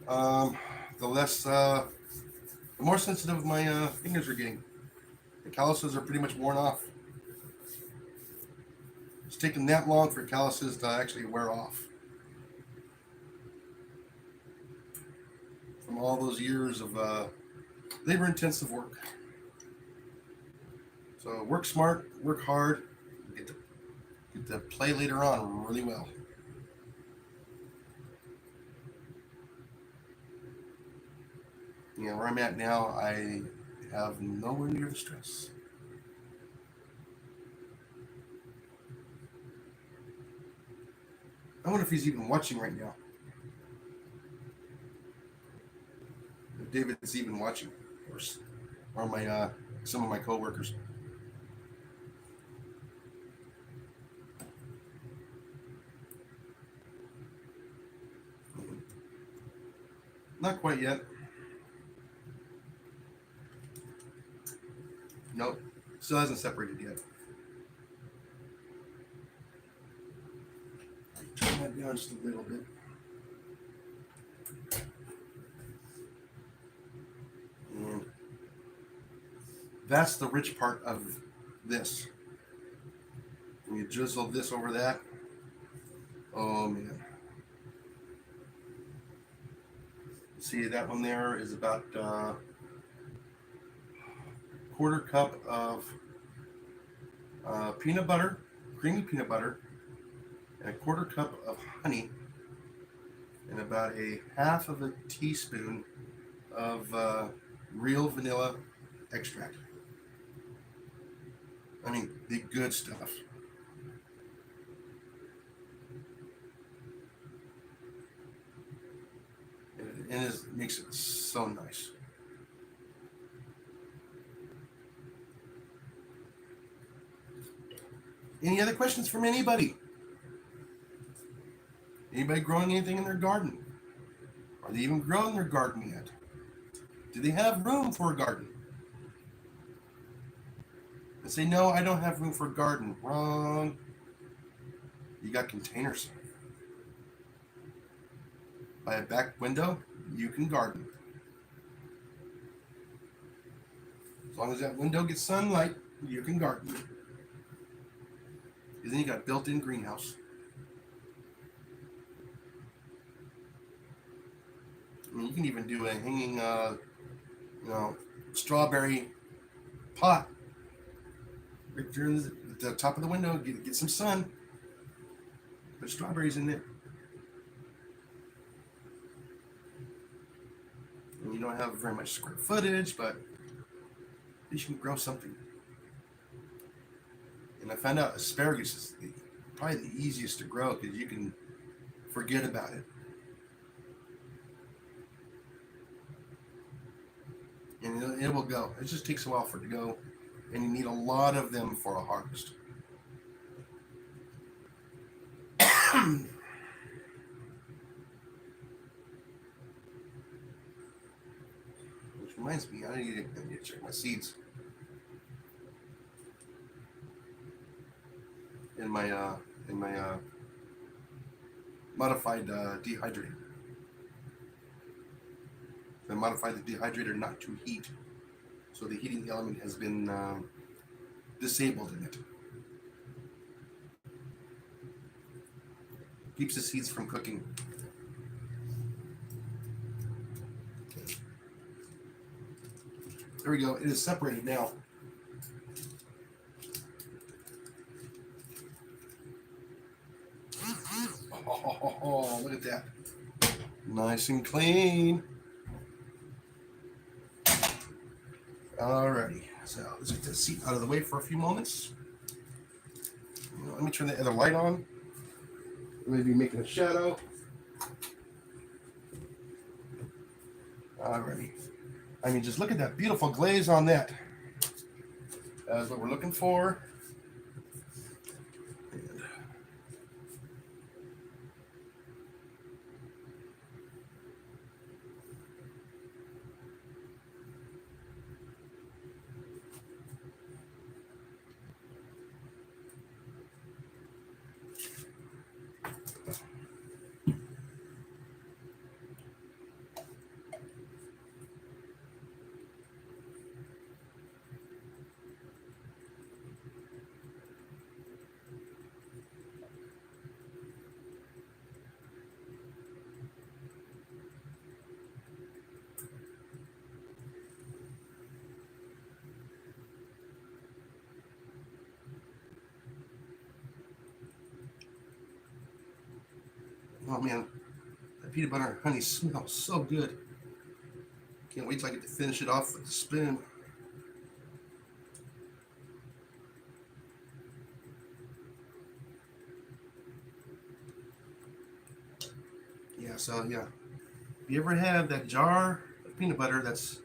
the more sensitive my fingers are getting. The calluses are pretty much worn off. It's taken that long for calluses to actually wear off. From all those years of labor-intensive work. So work smart, work hard, get to play later on really well. Where I'm at now, I have nowhere near the stress. I wonder if he's even watching right now. If David's even watching, or my some of my coworkers. Not quite yet. Nope, still hasn't separated yet. Turn that down just a little bit. And that's the rich part of this. When you drizzle this over that, oh man. See, that one there is about quarter cup of peanut butter, creamy peanut butter, and a quarter cup of honey, and about a half of a teaspoon of real vanilla extract. I mean, the good stuff. And it makes it so nice. Any other questions from anybody? Anybody growing anything in their garden? Are they even growing their garden yet? Do they have room for a garden? They say, no, I don't have room for a garden. Wrong. You got containers. By a back window, you can garden. As long as that window gets sunlight, you can garden. And then you got a built-in greenhouse. I mean, you can even do a hanging, strawberry pot right there at the top of the window. Get some sun. Put strawberries in there. And you don't have very much square footage, but at least you can grow something. And I found out asparagus is probably the easiest to grow because you can forget about it. And it will go. It just takes a while for it to go. And you need a lot of them for a harvest. Which reminds me, I need to check my seeds. In my modified dehydrator. I modified the dehydrator not to heat, so the heating element has been disabled in it. Keeps the seeds from cooking. There we go. It is separated now. Oh, look at that. Nice and clean. Alrighty. So let's get this seat out of the way for a few moments. Let me turn the other light on. Maybe making a shadow. Alrighty. I mean, just look at that beautiful glaze on that. That's what we're looking for. Oh man, that peanut butter and honey smells so good. Can't wait till I get to finish it off with the spoon. Yeah. If you ever have that jar of peanut butter that's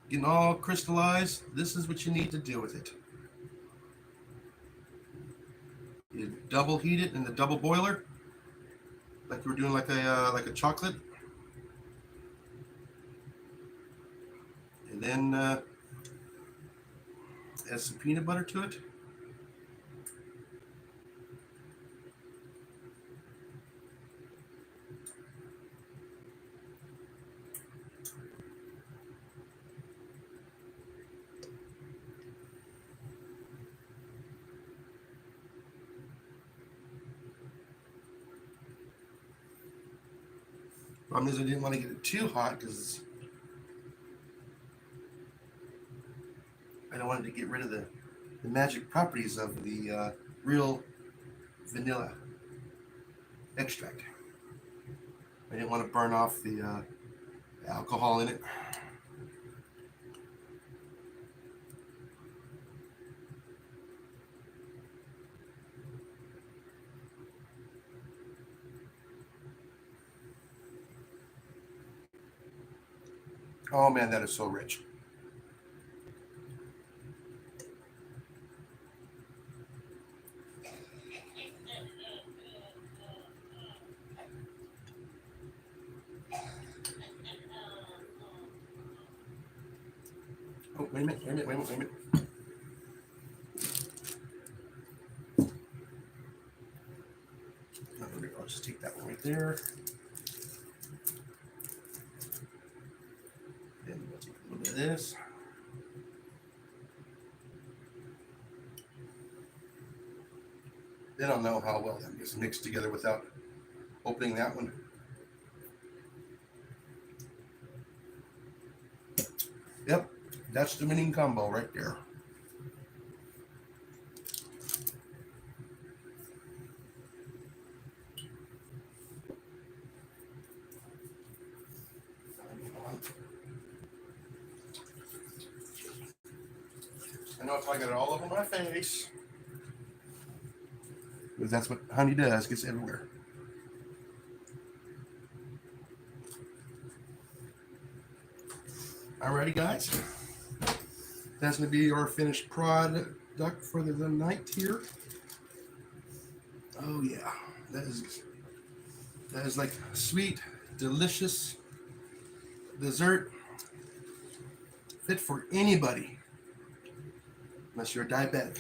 getting all crystallized, this is what you need to do with it. You double heat it in the double boiler, like you were doing like a chocolate, and then add some peanut butter to it. Problem is I didn't want to get it too hot because I don't want it to get rid of the magic properties of the real vanilla extract. I didn't want to burn off the alcohol in it. Oh man, that is so rich. Oh, wait a minute. I'll just take that one right there. Then we'll take a little bit of this. They don't know how well that gets mixed together without opening that one. Yep, that's the winning combo right there. I know if I got it all over my face, because that's what honey does, gets everywhere. Alrighty, guys. That's going to be our finished product for the night here. Oh yeah, that is like sweet, delicious dessert, fit for anybody, unless you're a diabetic.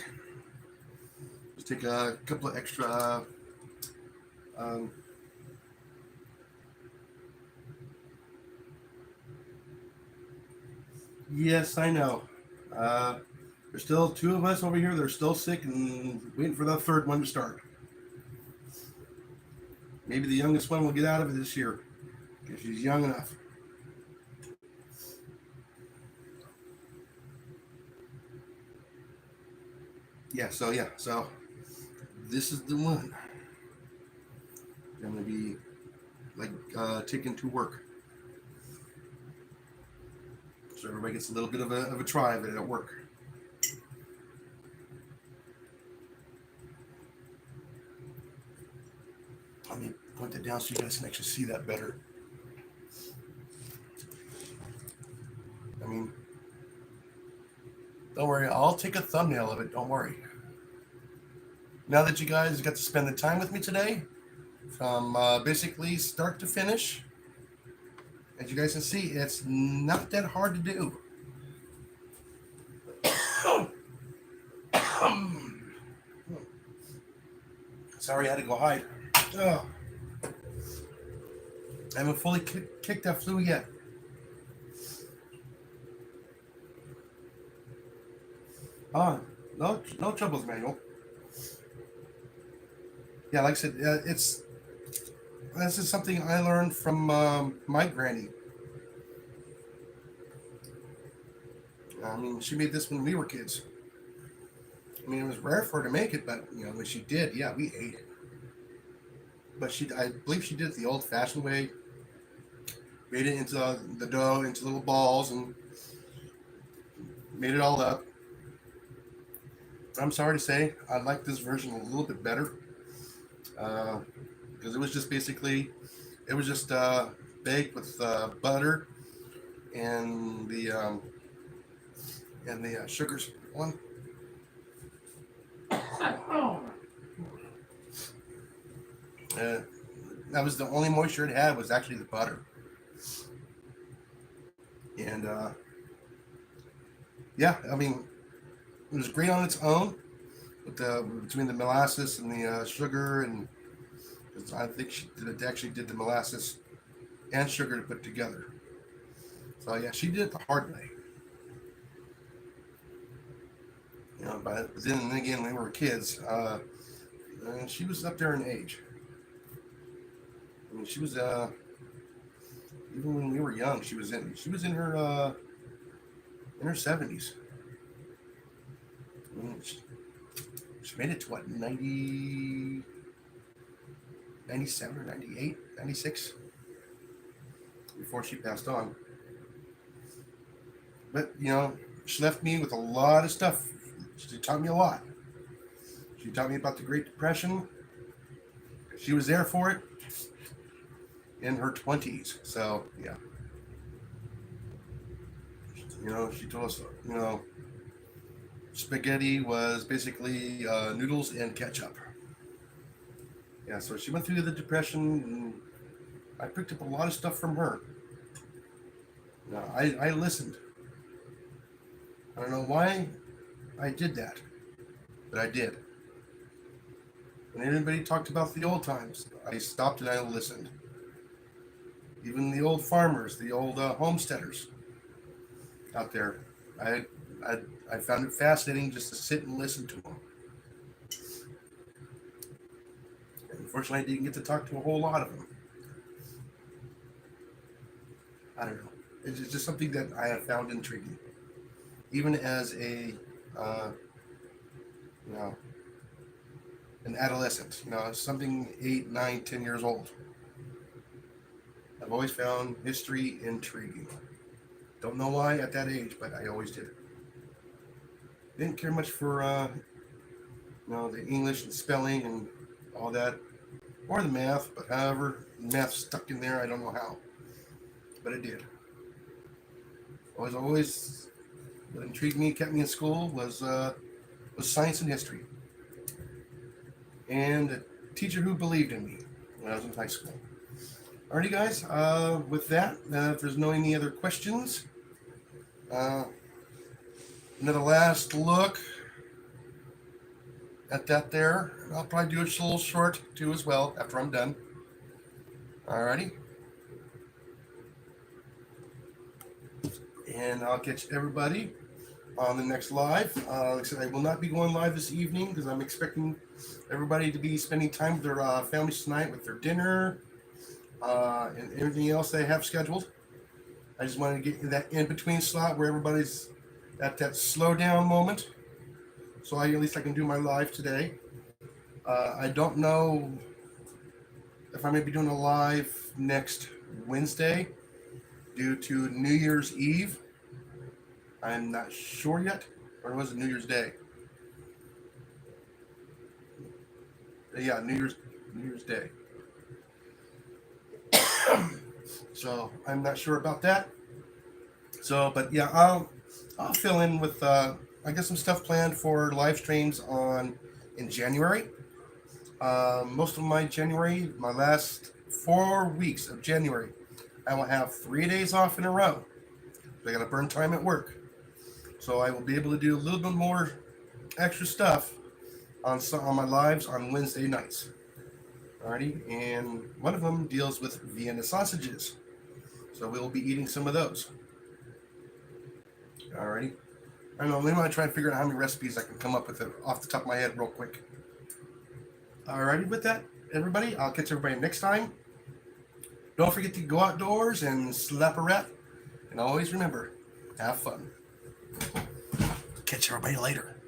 Just take a couple of extra um, yes, I know. There's still two of us over here that are still sick and waiting for the third one to start. Maybe the youngest one will get out of it this year if she's young enough. So this is the one I'm gonna be like taking to work, so everybody gets a little bit of a try of it at work. Let me point that down so you guys can actually see that better. I mean, don't worry, I'll take a thumbnail of it, don't worry. Now that you guys got to spend the time with me today, from basically start to finish, as you guys can see, it's not that hard to do. Sorry, I had to go hide. Oh. I haven't fully kicked that flu yet. No troubles, Manuel. Yeah, like I said, this is something I learned from my granny. I mean, she made this when we were kids. I mean, it was rare for her to make it, but when she did, yeah, we ate it. But I believe she did it the old-fashioned way. Made it into the dough, into little balls, and made it all up. I'm sorry to say, I like this version a little bit better, because it was just basically, baked with butter and the sugars one. That was the only moisture it had, was actually the butter. And yeah, I mean, it was great on its own, but between the molasses and the sugar, and I think she actually did the molasses and sugar to put together. So yeah, she did it the hard way. But then again, when we were kids, she was up there in age. I mean, she was even when we were young, she was in her 70s. I mean, she made it to what, 90, 97 or 98, 96 before she passed on. But she left me with a lot of stuff. She taught me a lot. She taught me about the Great Depression. She was there for it in her 20s. So yeah, she told us, spaghetti was basically noodles and ketchup. Yeah, so she went through the Depression, and I picked up a lot of stuff from her. I listened. I don't know why I did that, but I did. When anybody talked about the old times, I stopped and I listened. Even the old farmers, the old homesteaders out there, I found it fascinating just to sit and listen to them. Unfortunately, I didn't get to talk to a whole lot of them. I don't know. It's just something that I have found intriguing, even as a you know, an adolescent. Something 8, 9, 10 years old. I've always found history intriguing. Don't know why at that age, but I always did. Didn't care much for the English and spelling and all that, or the math. But however, math stuck in there. I don't know how, but it did. Always, what intrigued me, kept me in school was science and history, and a teacher who believed in me when I was in high school. Alrighty, guys. With that, if there's no any other questions, another last look at that there. I'll probably do a little short too as well after I'm done. Alrighty. And I'll catch everybody on the next live. Like I said, I will not be going live this evening because I'm expecting everybody to be spending time with their families tonight with their dinner and everything else they have scheduled. I just wanted to get in that in-between slot where everybody's at that slow down moment. So at least I can do my live today. I don't know if I may be doing a live next Wednesday due to New Year's Eve. I'm not sure yet. Or was it New Year's Day? Yeah, New Year's Day. So I'm not sure about that. So, but yeah, I'll fill in with I got some stuff planned for live streams in January. Most of my last 4 weeks of January, I will have 3 days off in a row. So I got to burn time at work. So I will be able to do a little bit more extra stuff on my lives on Wednesday nights. Alrighty, and one of them deals with Vienna sausages. So we'll be eating some of those. Alrighty. I don't know, maybe I'll try and figure out how many recipes I can come up with off the top of my head real quick. Alrighty, with that, everybody, I'll catch everybody next time. Don't forget to go outdoors and slap a rat. And always remember, have fun. Catch everybody later.